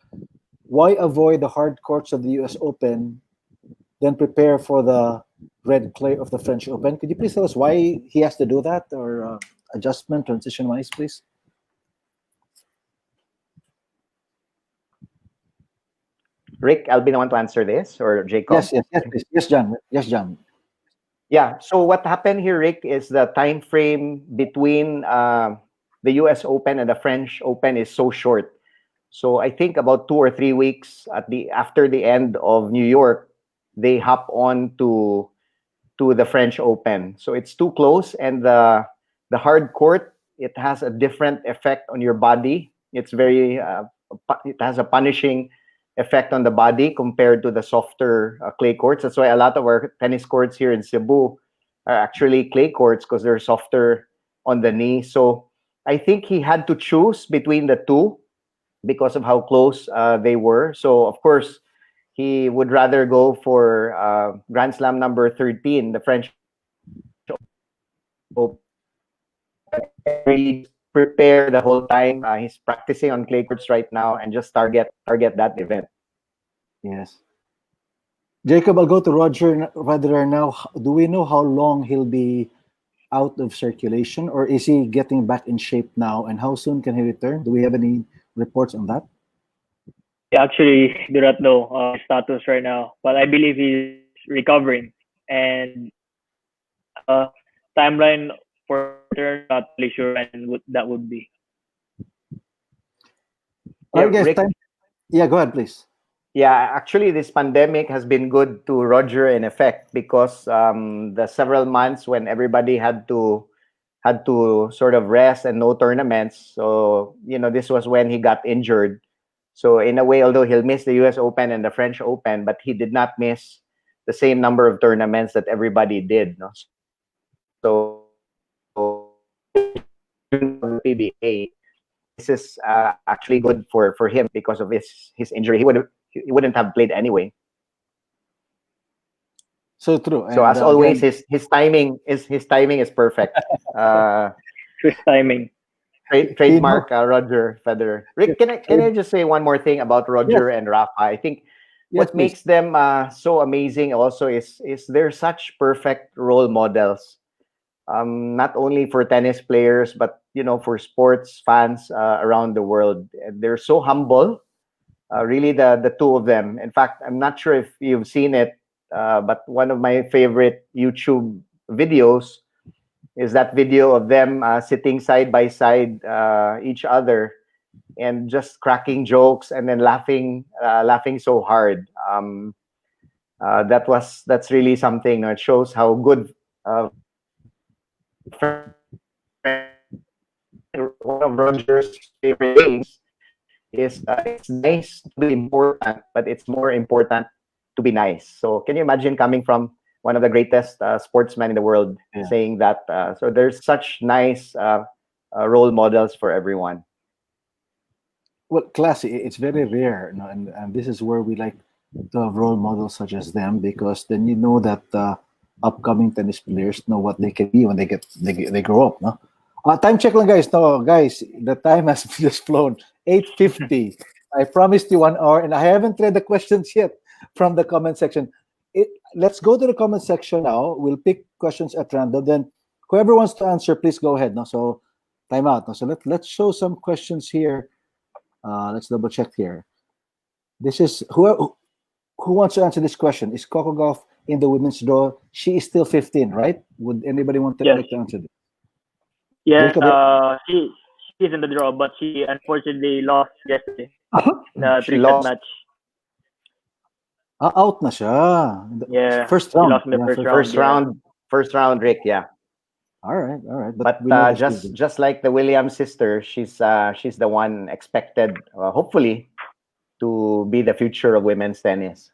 why avoid the hard courts of the U.S. Open, then prepare for the red clay of the French Open? Could you please tell us why he has to do that, or adjustment, transition wise, please? Rick, I'll be the one to answer this, or Jacob? Yes, please. Yes, John. Yes, John. Yeah. So what happened here, Rick, is the time frame between the U.S. Open and the French Open is so short. So I think about 2 or 3 weeks after the end of New York, they hop on to the French Open. So it's too close, and the hard court, it has a different effect on your body. It's very it has a punishing effect on the body compared to the softer clay courts. That's why a lot of our tennis courts here in Cebu are actually clay courts, because they're softer on the knee. So I think he had to choose between the two because of how close they were. So of course, he would rather go for Grand Slam number 13, the French Open. Really prepare the whole time. He's practicing on clay courts right now and just target that event. Yes. Jacob, I'll go to Roger Federer now. Do we know how long he'll be out of circulation, or is he getting back in shape now? And how soon can he return? Do we have any reports on that? I actually do not know his status right now, but I believe he's recovering. And uh, timeline for return, not really sure when that would be. All Yeah, right, guys. Rick. Yeah, go ahead, please. Yeah, actually, this pandemic has been good to Roger in effect because the several months when everybody had to sort of rest and no tournaments. So this was when he got injured. So in a way, although he'll miss the U.S. Open and the French Open, but he did not miss the same number of tournaments that everybody did. No? So PBA, this is actually good for him because of his injury. He wouldn't have played anyway. So true. So And, as always, again, his timing is perfect. Swiss timing. Trademark Roger Federer. Rick, can I just say one more thing about Roger Yes. and Rafa? I think Yes, what please. makes them so amazing also is they're such perfect role models. Not only for tennis players, but for sports fans around the world. They're so humble. Really, the two of them. In fact, I'm not sure if you've seen it, but one of my favorite YouTube videos is that video of them sitting side by side each other and just cracking jokes and then laughing so hard. That's really something. It shows how good one of Roger's favorite things is it's nice to be important, but it's more important to be nice. So can you imagine coming from one of the greatest sportsmen in the world saying that? So there's such nice role models for everyone. Well, classy. It's very rare, and this is where we like to have role models such as them, because then you know that upcoming tennis players know what they can be when they grow up. No, time check lang, guys. No, guys, the time has just flown. 8:50. I promised you 1 hour, and I haven't read the questions yet from the comment section. Let's go to the comment section now. We'll pick questions at random. Then whoever wants to answer, please go ahead. No, so time out. No? So let's show some questions here. Let's double check here. This is who wants to answer this question. Is Coco Gauff in the women's draw? She is still 15, right? Would anybody want to Yes. like to answer this? Yes, Jacob, she's in the draw, but she unfortunately lost yesterday. The She three-set lost. match. out na siya. Yeah, First she round. lost in the Yeah, first round. First round, Rick. Yeah. All right, all right. But we know the season. just like the Williams sister, she's the one expected, hopefully, to be the future of women's tennis.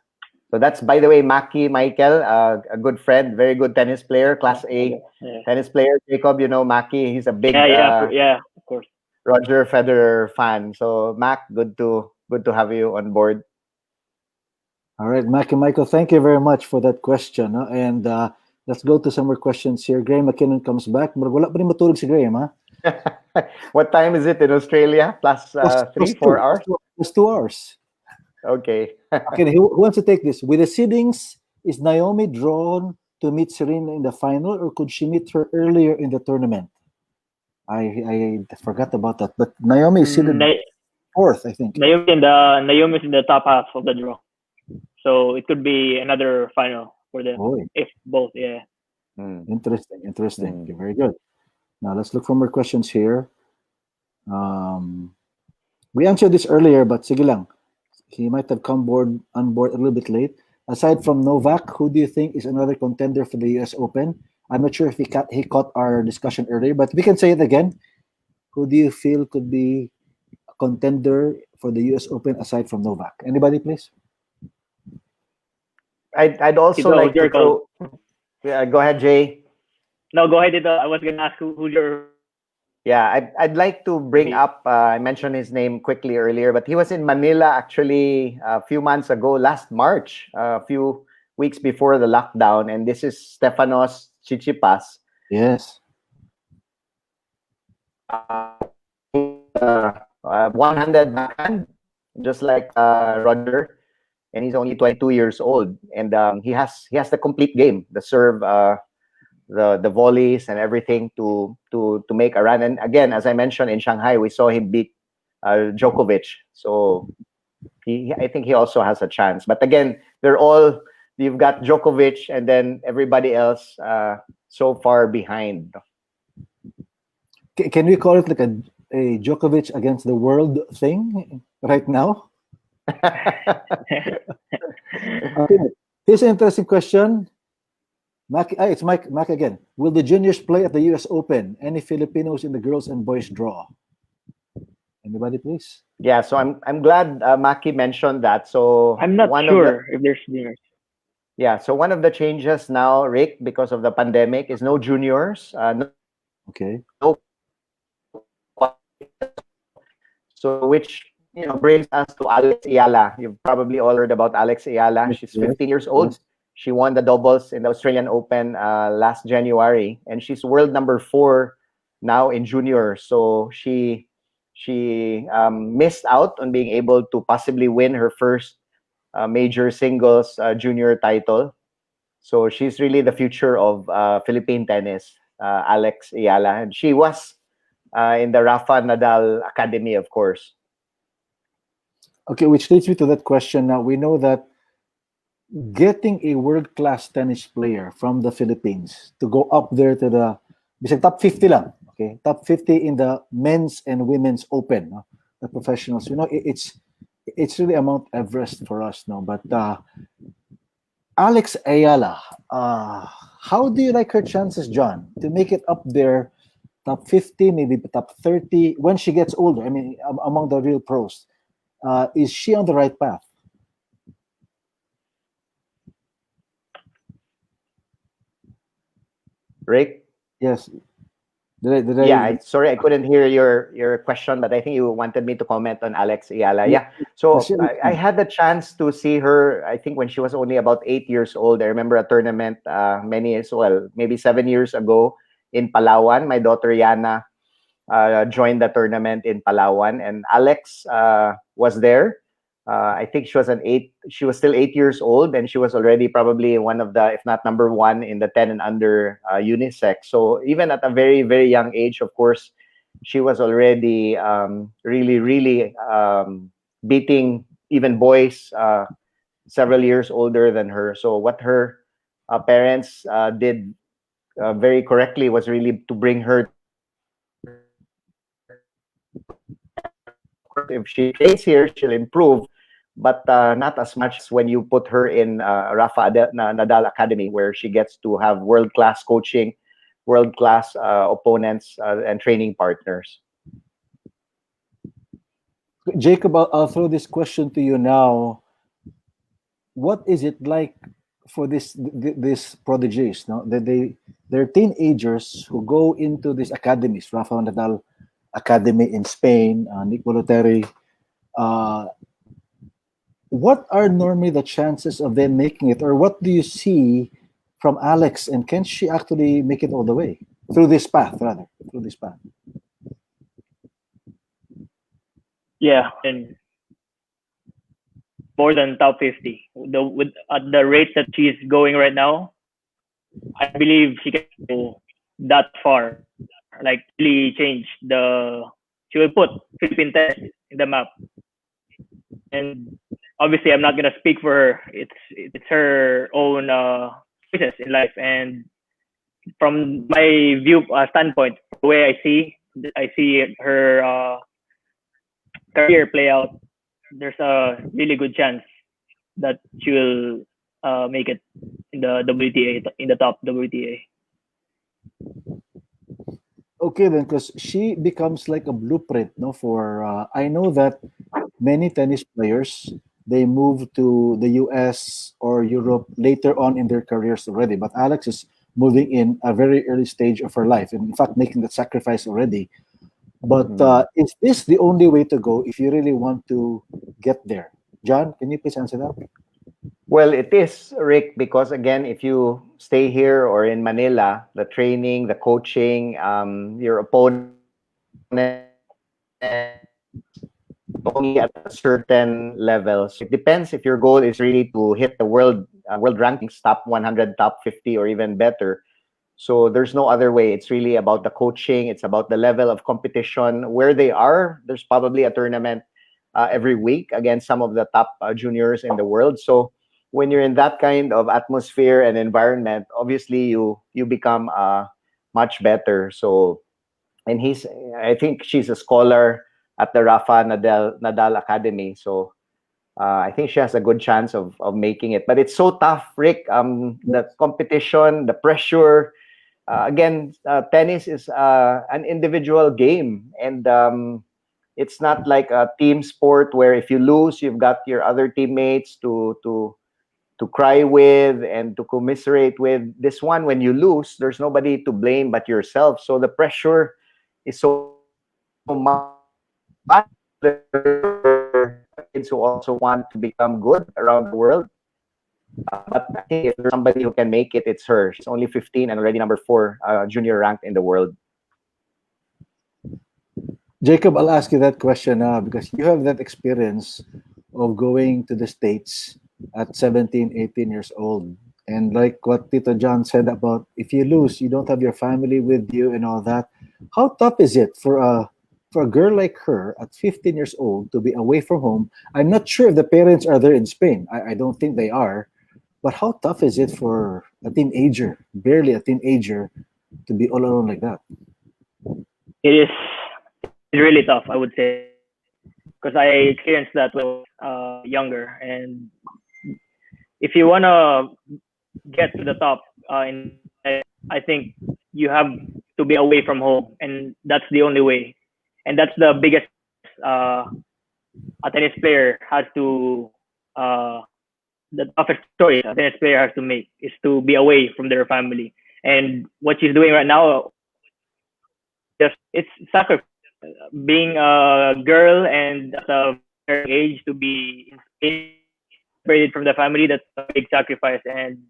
So that's, by the way, Maki Michael, a good friend, very good tennis player, Class A tennis player. Jacob, you know Maki, he's a big of course. Roger Federer fan. So Mac, good to have you on board. All right, Mac and Michael, thank you very much for that question. And let's go to some more questions here. Graham McKinnon comes back. But wala pa rin matulog si Graham, ha? What time is it in Australia? Plus 3-4 hours? Plus 2 hours. Okay. Okay, who wants to take this? With the seedings, is Naomi drawn to meet Serena in the final, or could she meet her earlier in the tournament? I forgot about that. But Naomi is seeded fourth, I think. Naomi's in the top half of the draw. So it could be another final for them. If both, yeah. Interesting. Okay, very good. Now let's look for more questions here. We answered this earlier, but sige lang. He might have come on board a little bit late. Aside from Novak, who do you think is another contender for the US Open? I'm not sure if he caught our discussion earlier, but we can say it again. Who do you feel could be a contender for the US Open aside from Novak? Anybody, please? I'd also like to throw. Yeah, go ahead, Jay. No, go ahead. I was gonna ask who's your. Yeah, I'd like to bring up. I mentioned his name quickly earlier, but he was in Manila actually a few months ago, last March, a few weeks before the lockdown, and this is Stefanos Tsitsipas. Yes. one-handed backhand, just like Roger, and he's only 22 years old, and he has the complete game, the serve, the volleys, and everything to make a run. And again, as I mentioned, in Shanghai, we saw him beat Djokovic, so I think he also has a chance. But again, you've got Djokovic, and then everybody else so far behind. Can we call it like a Djokovic against the world thing right now? Okay. Here's an interesting question. It's Mac again. Will the juniors play at the US Open? Any Filipinos in the girls and boys draw? Anybody, please? Yeah, so I'm glad Maki mentioned that. So I'm not one of sure if there's juniors. Yeah, so one of the changes now, Rick, because of the pandemic, is no juniors, Okay. no, so which brings us to Alex Ayala. You've probably all heard about Alex Ayala. She's Yes, 15 years old. yes. She won the doubles in the Australian Open last January, and she's world number 4 now in juniors. So she missed out on being able to possibly win her first major singles junior title. So she's really the future of Philippine tennis, Alex Ayala. And she was in the Rafa Nadal Academy, of course. Okay, which leads me to that question. Now, we know that getting a world-class tennis player from the Philippines to go up there to the top 50 lang, okay? Top 50 in the men's and women's open, no? The professionals. It's really a Mount Everest for us, no? But Alex Ayala, how do you like her chances, John, to make it up there, top 50, maybe top 30, when she gets older? I mean, among the real pros. Is she on the right path? Rick? Yes. Did Yeah, I sorry, I couldn't hear your question, but I think you wanted me to comment on Alex Ayala. Yeah. Yeah, so She- I had the chance to see her, I think when she was only about 8 years old. I remember a tournament maybe 7 years ago in Palawan. My daughter Yana joined the tournament in Palawan, and Alex was there. I think she was still 8 years old, and she was already probably one of the, if not number one, in the 10 and under unisex. So even at a very, very young age, of course, she was already really, really beating even boys several years older than her. So what her parents did very correctly was really to bring her. If she plays here, she'll improve, but not as much as when you put her in Nadal Academy, where she gets to have world-class coaching, world-class opponents, and training partners. Jacob, I'll throw this question to you now. What is it like for these prodigies? No, they're teenagers who go into these academies, Rafael Nadal Academy in Spain, Nick Bollettieri. What are normally the chances of them making it, or what do you see from Alex? And can she actually make it all the way through this path, rather through this path? Yeah, and more than top 50. With at the rate that she's going right now, I believe she can go that far. Like really change the. She will put Philippine tennis in the map. And obviously, I'm not gonna speak for her. It's her own choices in life. And from my view standpoint, the way I see her career play out. There's a really good chance that she will make it in the WTA, in the top WTA. Okay, then, because she becomes like a blueprint, no? For I know that many tennis players, they move to the US or Europe later on in their careers already, but Alex is moving in a very early stage of her life, and in fact making that sacrifice already. But is this the only way to go if you really want to get there? John, can you please answer that? Well, it is, Rick, because again, if you stay here or in Manila, the training, the coaching, your opponent only at a certain level. So it depends if your goal is really to hit the world rankings, top 100, top 50, or even better. So there's no other way. It's really about the coaching. It's about the level of competition where they are. There's probably a tournament every week against some of the top juniors in the world. So when you're in that kind of atmosphere and environment, obviously you become much better. So, and I think she's a scholar at the Rafa Nadal Academy. So I think she has a good chance of making it. But it's so tough, Rick. The competition, the pressure. Again, tennis is an individual game, and it's not like a team sport where if you lose, you've got your other teammates to cry with and to commiserate with. This one, when you lose, there's nobody to blame but yourself. So the pressure is so much. There are kids who also want to become good around the world. But I think if there's somebody who can make it, it's her. She's only 15 and already number 4 junior ranked in the world. Jacob, I'll ask you that question now because you have that experience of going to the States at 17, 18 years old. And like what Tito John said about if you lose, you don't have your family with you and all that. How tough is it for a girl like her at 15 years old to be away from home? I'm not sure if the parents are there in Spain. I don't think they are. But how tough is it for a teenager, barely a teenager, to be all alone like that? It is really tough, I would say, because I experienced that when I was younger. And if you want to get to the top I think you have to be away from home, and that's the only way. And that's the biggest a tennis player has to the toughest choice a tennis player has to make is to be away from their family. And what she's doing right now, just it's sacrifice. Being a girl and at a very age to be separated from the family, that's a big sacrifice. And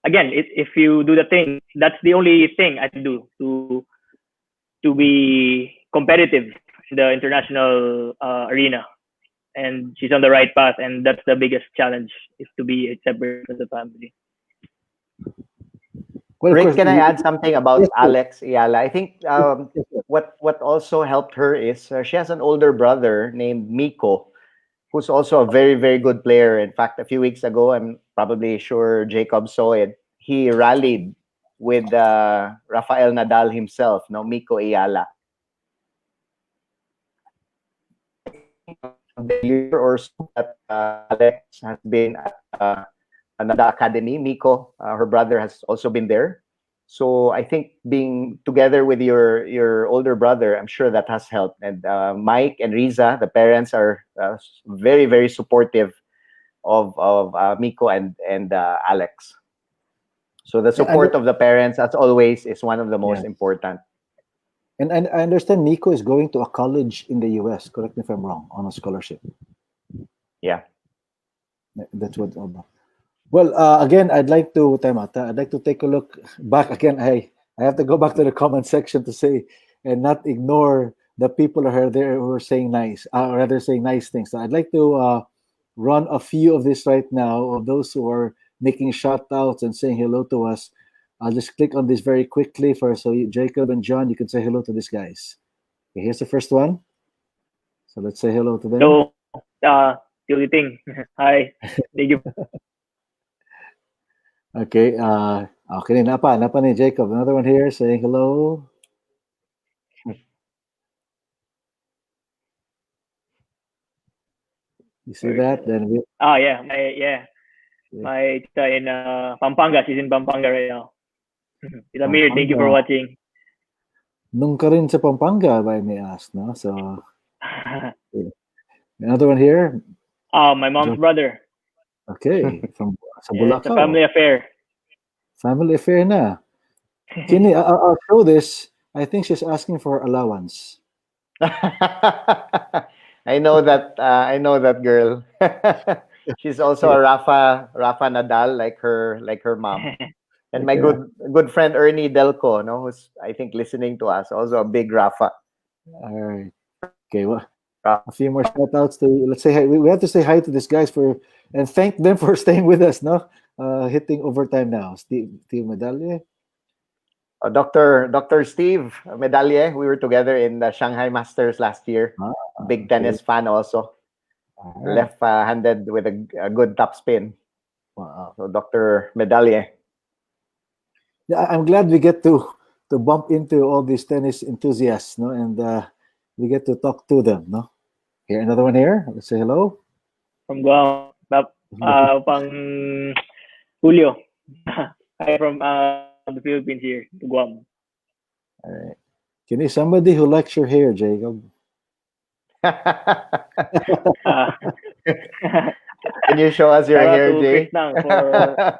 again, if you do the thing, that's the only thing I can do to be competitive in the international arena. And she's on the right path, and that's the biggest challenge is to be separate from the family. Well, of Rick, course, can I add something about yes, please. Alex Ayala? I think Yes, yes. what also helped her is she has an older brother named Miko, who's also a very, very good player. In fact, a few weeks ago, I'm probably sure Jacob saw it. He rallied with Rafael Nadal himself, no, Miko Ayala. The year or so that Alex has been at another academy, Miko, her brother has also been there. So I think being together with your older brother, I'm sure that has helped. And Mike and Riza, the parents, are very, very supportive of Miko and Alex. So the Yeah, and support of the parents, as always, is one of the most yeah. important. And I understand Miko is going to a college in the US. Correct me if I'm wrong, on a scholarship. Yeah. That's what. Well, again, I'd like to time out. I'd like to take a look back again. I have to go back to the comment section to say and not ignore the people who are there who are saying nice, rather saying nice things. So I'd like to run a few of this right now of those who are making shout outs and saying hello to us. I'll just click on this very quickly for so Jacob and John, you can say hello to these guys. Okay, here's the first one. So let's say hello to them. So, Ting, hi. Thank you. Okay, okay, napa ni Jacob. Another one here saying hello. You see that? Then we, Yeah, my tita in Pampanga. She's in Pampanga right now. Tita Mir, thank you for Pampanga. watching. Nung ka rin sa Pampanga, if I may ask, no? So, another one here. My mom's brother. Okay, from sa Yeah, it's a Bulacau. family affair. Family affair na. Kini, I'll show this. I think she's asking for allowance. I know that. I know that girl. She's also a Rafa Nadal, like her mom. And my Okay. good friend Ernie Delco, no, who's I think listening to us, also a big Rafa. All right. Okay. Well, a few more shout outs to, let's say hi. We have to say hi to these guys for and thank them for staying with us. No, hitting overtime now. Steve Medallier. Dr. Steve Medallier, we were together in the Shanghai Masters last year. Ah, Big okay. tennis fan also. All right. Left-handed with a good top spin. Wow. So Dr. Medallier. Yeah, I'm glad we get to bump into all these tennis enthusiasts, no, and we get to talk to them, no. Here, another one here. Let's say hello. From Guam. Pang Julio. Hi from the Philippines here to Guam. All right. Can you somebody who likes your hair, Jacob? Uh, Can you show us your shout out hair, to Chris Jay? Nang for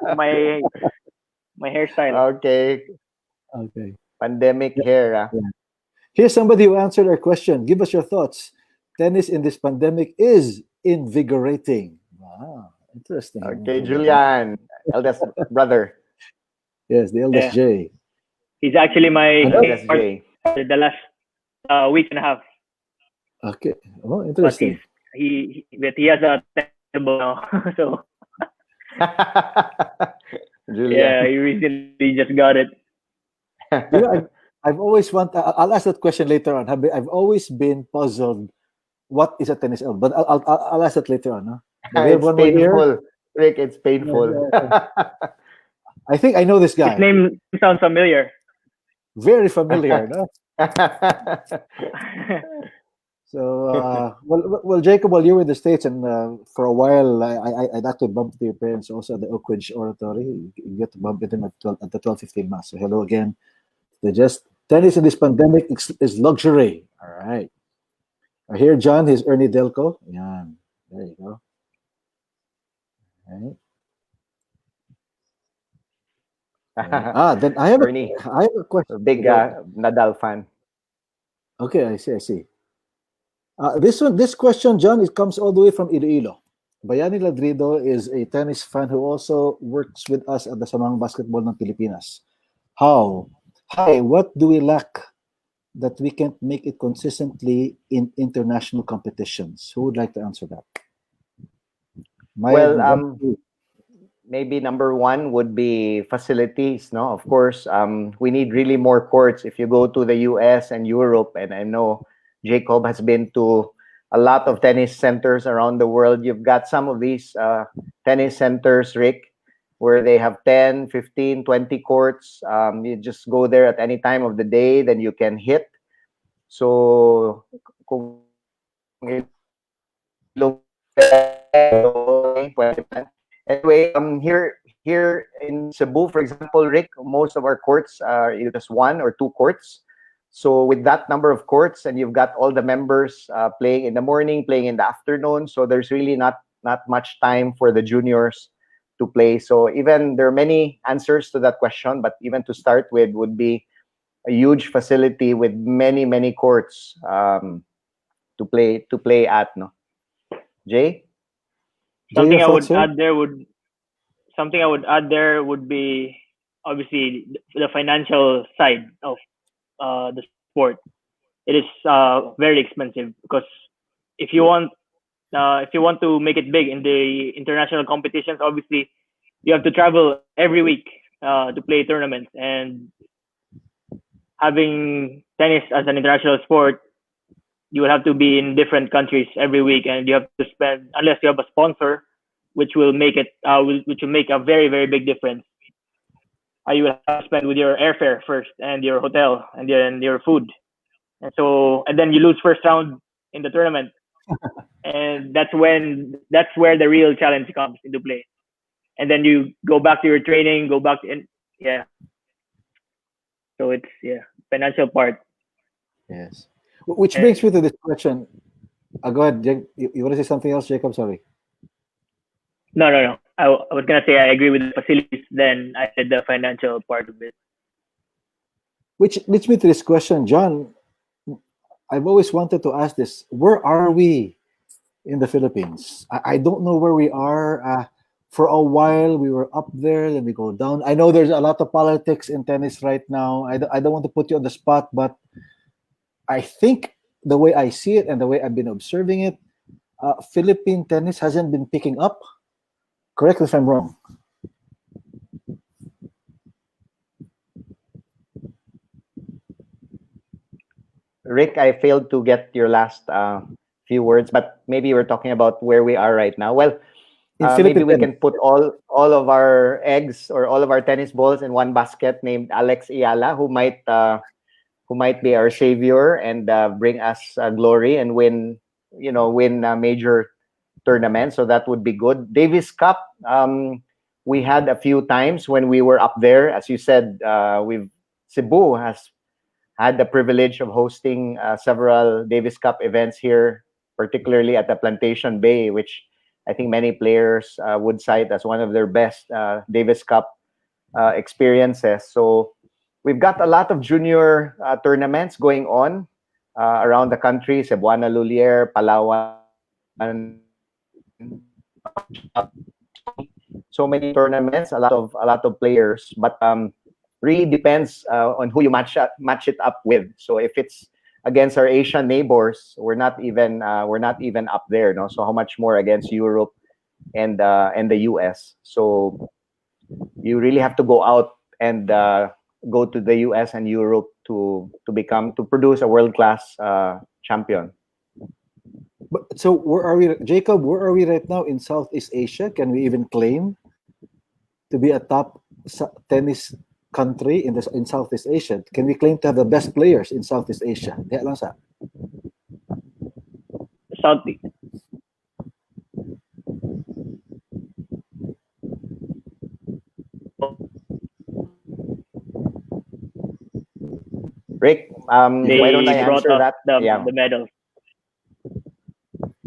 my hairstyle. Okay. Okay. Pandemic hair. Ah. Yeah. Here's somebody who answered our question. Give us your thoughts. Tennis in this pandemic is invigorating. Wow, interesting. Okay, Julian, eldest brother. Yes, the eldest Yeah, J. he's actually my Another. Eldest Jay. the last week and a half. Okay. Oh, But interesting. he has a table now. So Julian. yeah, he recently just got it. You know, I've always I'll ask that question later on. I've always been puzzled. What is a tennis elbow? But I'll ask that later on. Huh? We have It's one more here. painful. Rick, it's Yeah, painful. yeah, yeah. I think I know this His guy. name sounds familiar. Very familiar. No? So, well, Jacob, while you were in the States and for a while, I'd actually bumped into your parents also at the Oak Ridge Oratory. You get to bump into them at the 12:15 Mass. So, hello again. They just tennis in this pandemic is luxury. All right. Here, John, here's Ernie Delco. Yeah, there you go. All right. Then Ernie, I have a question. a big Go ahead. Nadal fan. Okay, I see. This question, John, it comes all the way from Iloilo. Bayani Ladrido is a tennis fan who also works with us at the Samang Basketball ng Pilipinas. Hi, what do we lack that we can't make it consistently in international competitions? Who would like to answer that? Well, maybe number one would be facilities. No, of course, we need really more courts. If you go to the US and Europe, and I know Jacob has been to a lot of tennis centers around the world, you've got some of these tennis centers, Rick, where they have 10, 15, 20 courts. You just go there at any time of the day, then you can hit. So, kung anyway, here in Cebu, for example, Rick, most of our courts are either just one or two courts. So with that number of courts, and you've got all the members playing in the morning, playing in the afternoon, so there's really not much time for the juniors to play. So even there are many answers to that question, but even to start with would be a huge facility with many courts to play at. No, Jay. Jay, your something I thoughts would here? add there would something I would add there would be obviously the financial side of the sport. It is very expensive because if you want if you want to make it big in the international competitions, obviously you have to travel every week to play tournaments. And having tennis as an international sport, you will have to be in different countries every week, and you have to spend, unless you have a sponsor, which will make it which will make a very big difference. You will have to spend with your airfare first, and your hotel, and then your food, and then you lose first round in the tournament, and that's where the real challenge comes into play. And then you go back to your training, go back to, and yeah. So it's financial part. Yes. Which brings me And to this question. Go ahead, you want to say something else, Jacob? Sorry. no. I was gonna say I agree with the facilities. Then I said the financial part of it. Which leads me to this question, John. I've always wanted to ask this. Where are we in the Philippines? I don't know where we are. For a while, we were up there, then we go down. I know there's a lot of politics in tennis right now. I don't want to put you on the spot, but I think the way I see it and the way I've been observing it, Philippine tennis hasn't been picking up. Correct me if I'm wrong. Rick, I failed to get your last few words, but maybe we're talking about where we are right now. Well, In maybe Philippine we tennis. can put all of our eggs or all of our tennis balls in one basket named Alex Iala, who might be our savior and bring us glory and win major tournaments. So that would be good. Davis Cup, we had a few times when we were up there. As you said, Cebu has had the privilege of hosting several Davis Cup events here, particularly at the Plantation Bay, which I think many players would cite as one of their best Davis Cup experiences. So we've got a lot of junior tournaments going on around the country: Cebuana Lulier, Palawan, so many tournaments, a lot of players, but really depends on who you match it up with. So if it's against our Asian neighbors, we're not even up there, no. So how much more against Europe and the US? So you really have to go out and go to the US and Europe to produce a world class champion. But so where are we, Jacob? Where are we right now in Southeast Asia? Can we even claim to be a top tennis country in Southeast Asia? Can we claim to have the best players in Southeast Asia? Diya lang sa. South Rick, they why don't I brought answer up that? Yeah. the medals.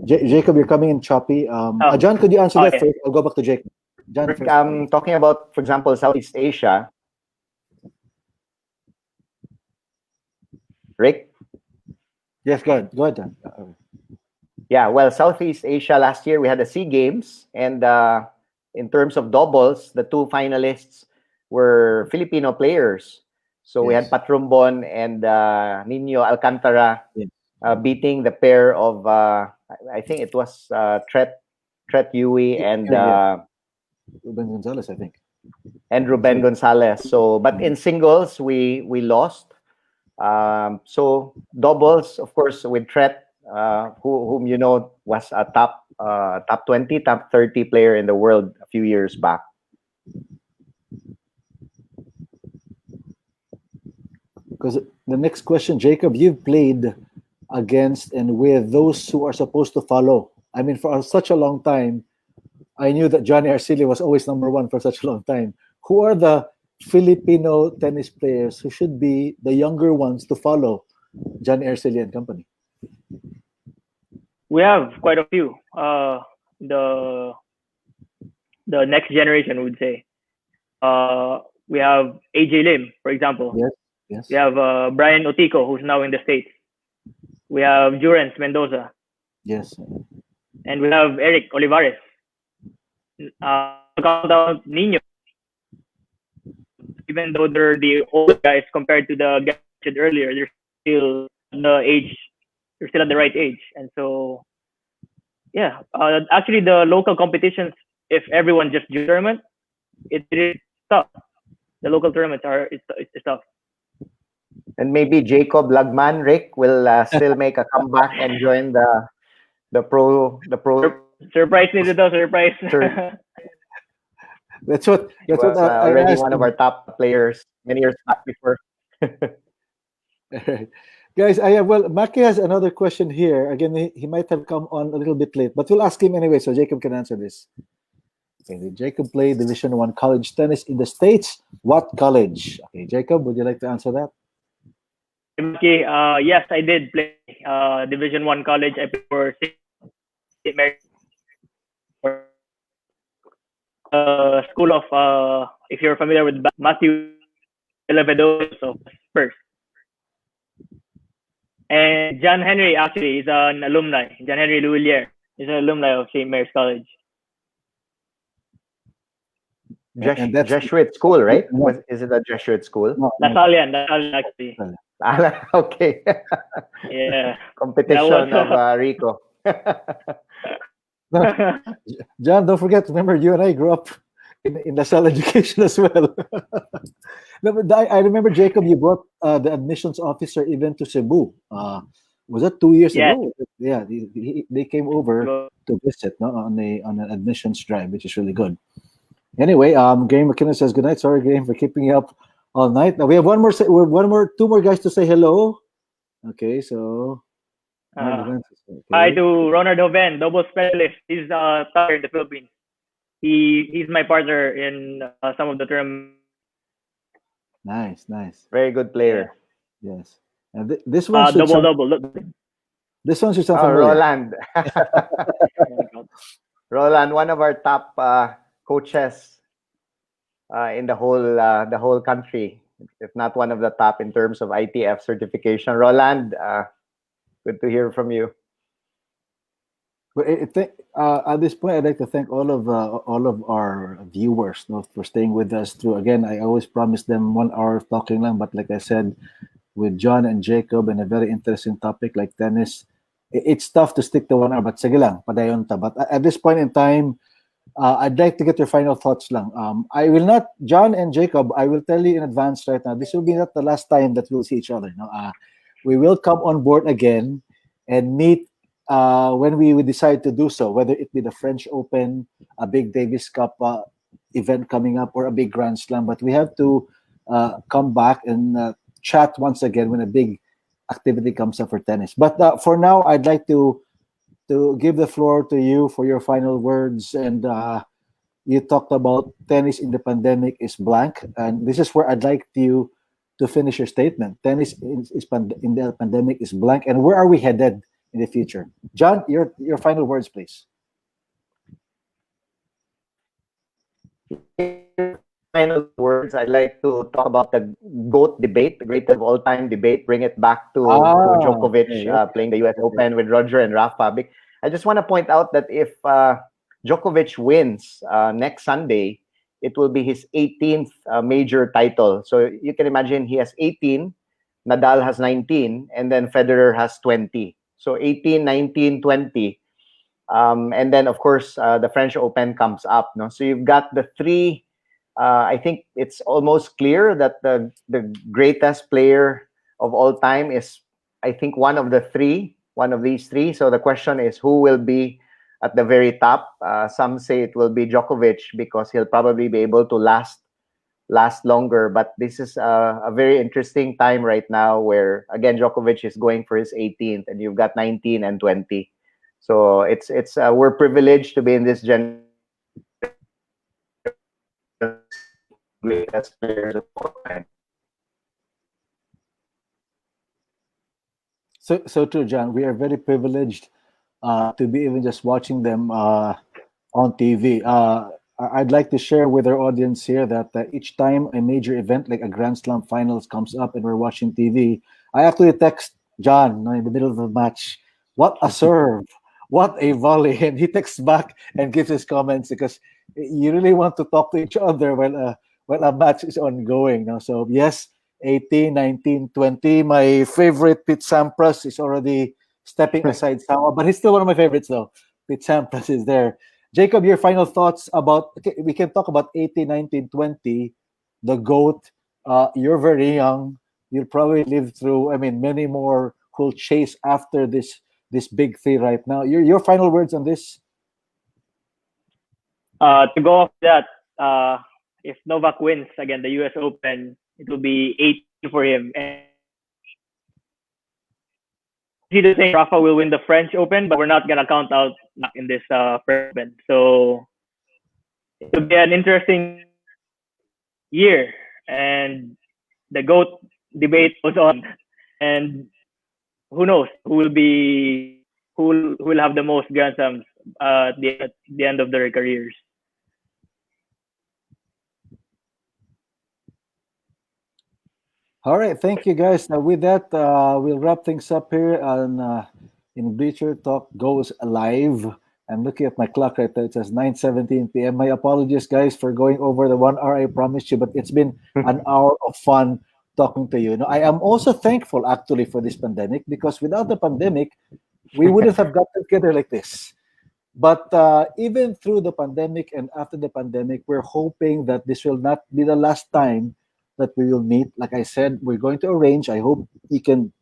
Jacob, you're coming in choppy. John, could you answer that okay. first? I'll go back to Jacob. John Rick, first. talking about, for example, Southeast Asia. Rick? Yes, go ahead. Go ahead, John. Yeah, well, Southeast Asia last year we had the SEA Games, and in terms of doubles, the two finalists were Filipino players. So we had Yes. Patrumbon and Nino Alcantara Yes. beating the pair of I think it was Tret Yui and Ruben Gonzalez, I think. Ruben Gonzalez. So, but in singles we lost. So doubles, of course, with Tret, whom you know was a top 20, top 30 player in the world a few years back. Because the next question, Jacob, you've played against and with those who are supposed to follow. I mean, for such a long time, I knew that Johnny Arcili was always number one for such a long time. Who are the Filipino tennis players who should be the younger ones to follow Johnny Arcili and company? We have quite a few. The next generation would say. We have AJ Lim, for example. Yes, yes. We have Brian Otico, who's now in the States. We have Jurens Mendoza. Yes. And we have Eric Olivares. Count out Nino. Even though they're the old guys compared to the guys I mentioned earlier, they're still the age. They're still at the right age, and so yeah. Actually, the local competitions, if everyone just do tournament, it is tough. The local tournaments it's tough. And maybe Jacob Lagman, Rick, will still make a comeback and join the pro. Surprise me, though. Surprise. That's what I already asked one of him. our top players many years back before. Guys, Maki has another question here. Again, he might have come on a little bit late, but we'll ask him anyway, so Jacob can answer this. Okay, did Jacob play Division 1 college tennis in the States? What college? Okay, Jacob, would you like to answer that? Okay, yes, I did play Division 1 college. I played for St. Mary's. School of, if you're familiar with Matthew Levedos of Spurs. And John Henry actually is an alumni. John Henry Louvillier is an alumni of St. Mary's College. Jesuit school, right? No. Is it a Jesuit school? No, Lasallian actually. Okay. Yeah, that was Competition of Rico. No, John, don't forget. Remember, you and I grew up in LaSalle education as well. No, but I remember, Jacob, you brought the admissions officer even to Cebu. Was that 2 years yes. ago? Yeah, they came over to visit, no, on an admissions drive, which is really good. Anyway, Gary McKinnon says good night. Sorry, Gary, for keeping you up all night. Now we have two more guys to say hello. Okay, so Uh, Hi okay, to Ronald Oven, double specialist. He's player in the Philippines. He's my partner in some of the tournaments. nice, nice. Very good Yeah. player. Yes, and this one should Double sound double. Oh, familiar. Roland. Roland, one of our top coaches in the whole country, if not one of the top in terms of ITF certification. Roland, good to hear from you. But at this point, I'd like to thank all of our viewers, no, for staying with us through. Again, I always promise them 1 hour of talking lang, but like I said, with John and Jacob and a very interesting topic like tennis, it's tough to stick to 1 hour. But sige lang, padayon ta. But at this point in time, I'd like to get your final thoughts lang. I will not, John and Jacob, I will tell you in advance right now, this will be not the last time that we'll see each other. No? We will come on board again and meet when we decide to do so, whether it be the French Open, a big Davis Cup event coming up, or a big Grand Slam. But we have to come back and chat once again when a big activity comes up for tennis. But for now, I'd like to give the floor to you for your final words. And you talked about tennis in the pandemic is blank, and this is where I'd like you to finish your statement. Tennis in the pandemic is blank, and where are we headed in the future? John, your final words, please. Final words. I'd like to talk about the GOAT debate, the greatest of all time debate. Bring it back to Djokovic Okay, playing the U.S. okay. Open with Roger and Rafa. I just want to point out that if Djokovic wins next Sunday, it will be his 18th major title. So you can imagine he has 18, Nadal has 19, and then Federer has 20. So 18, 19, 20. And then, of course, the French Open comes up. No? So you've got the three. I think it's almost clear that the greatest player of all time is, I think, one of these three. So the question is, who will be at the very top? Some say it will be Djokovic because he'll probably be able to last longer. But this is a very interesting time right now where, again, Djokovic is going for his 18th, and you've got 19 and 20. So it's we're privileged to be in this generation. Greatest players of all time. So true, John. We are very privileged to be even just watching them on TV. I'd like to share with our audience here that each time a major event like a Grand Slam finals comes up and we're watching TV, I actually text John, in the middle of the match, "What a serve! What a volley!" And he texts back and gives his comments because you really want to talk to each other when a match is ongoing. No? So yes, 18, 19, 20. My favorite, Pete Sampras, is already stepping aside somehow, but he's still one of my favorites though. Pete Sampras is there. Jacob, your final thoughts about, okay, we can talk about 18, 19, 20, the GOAT. You're very young. You'll probably live through, I mean, many more who'll chase after this big three right now. Your final words on this? To go off that, if Novak wins again the U.S. Open, it will be 8 for him. And he does think Rafa will win the French Open, but we're not gonna count out in this French Open. So it will be an interesting year, and the GOAT debate goes on. And who knows who will have the most Grand Slams at the end of their careers. All right, thank you guys. Now with that, we'll wrap things up here on in Bleacher Talk Goes Live. I'm looking at my clock right there. It says 9:17 p.m. My apologies, guys, for going over the 1 hour I promised you, but it's been an hour of fun talking to you. No, I am also thankful actually for this pandemic, because without the pandemic, we wouldn't have got together like this. But even through the pandemic and after the pandemic, we're hoping that this will not be the last time that we will meet. Like I said, we're going to arrange. I hope you can,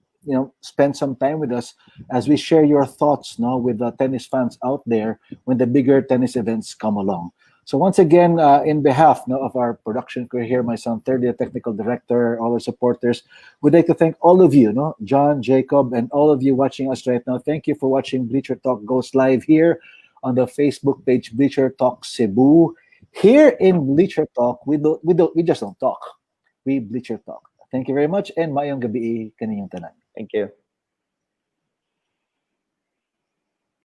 spend some time with us as we share your thoughts, no, with the tennis fans out there when the bigger tennis events come along. So once again, in behalf, no, of our production crew here, myself, third year technical director, all our supporters, we'd like to thank all of you, no, John, Jacob, and all of you watching us right now. Thank you for watching Bleacher Talk Goes Live here on the Facebook page Bleacher Talk Cebu. Here in Bleacher Talk, we just don't talk. We Bleacher Talk. Thank you very much, and mayong gabi kaninyong tanan. Thank you.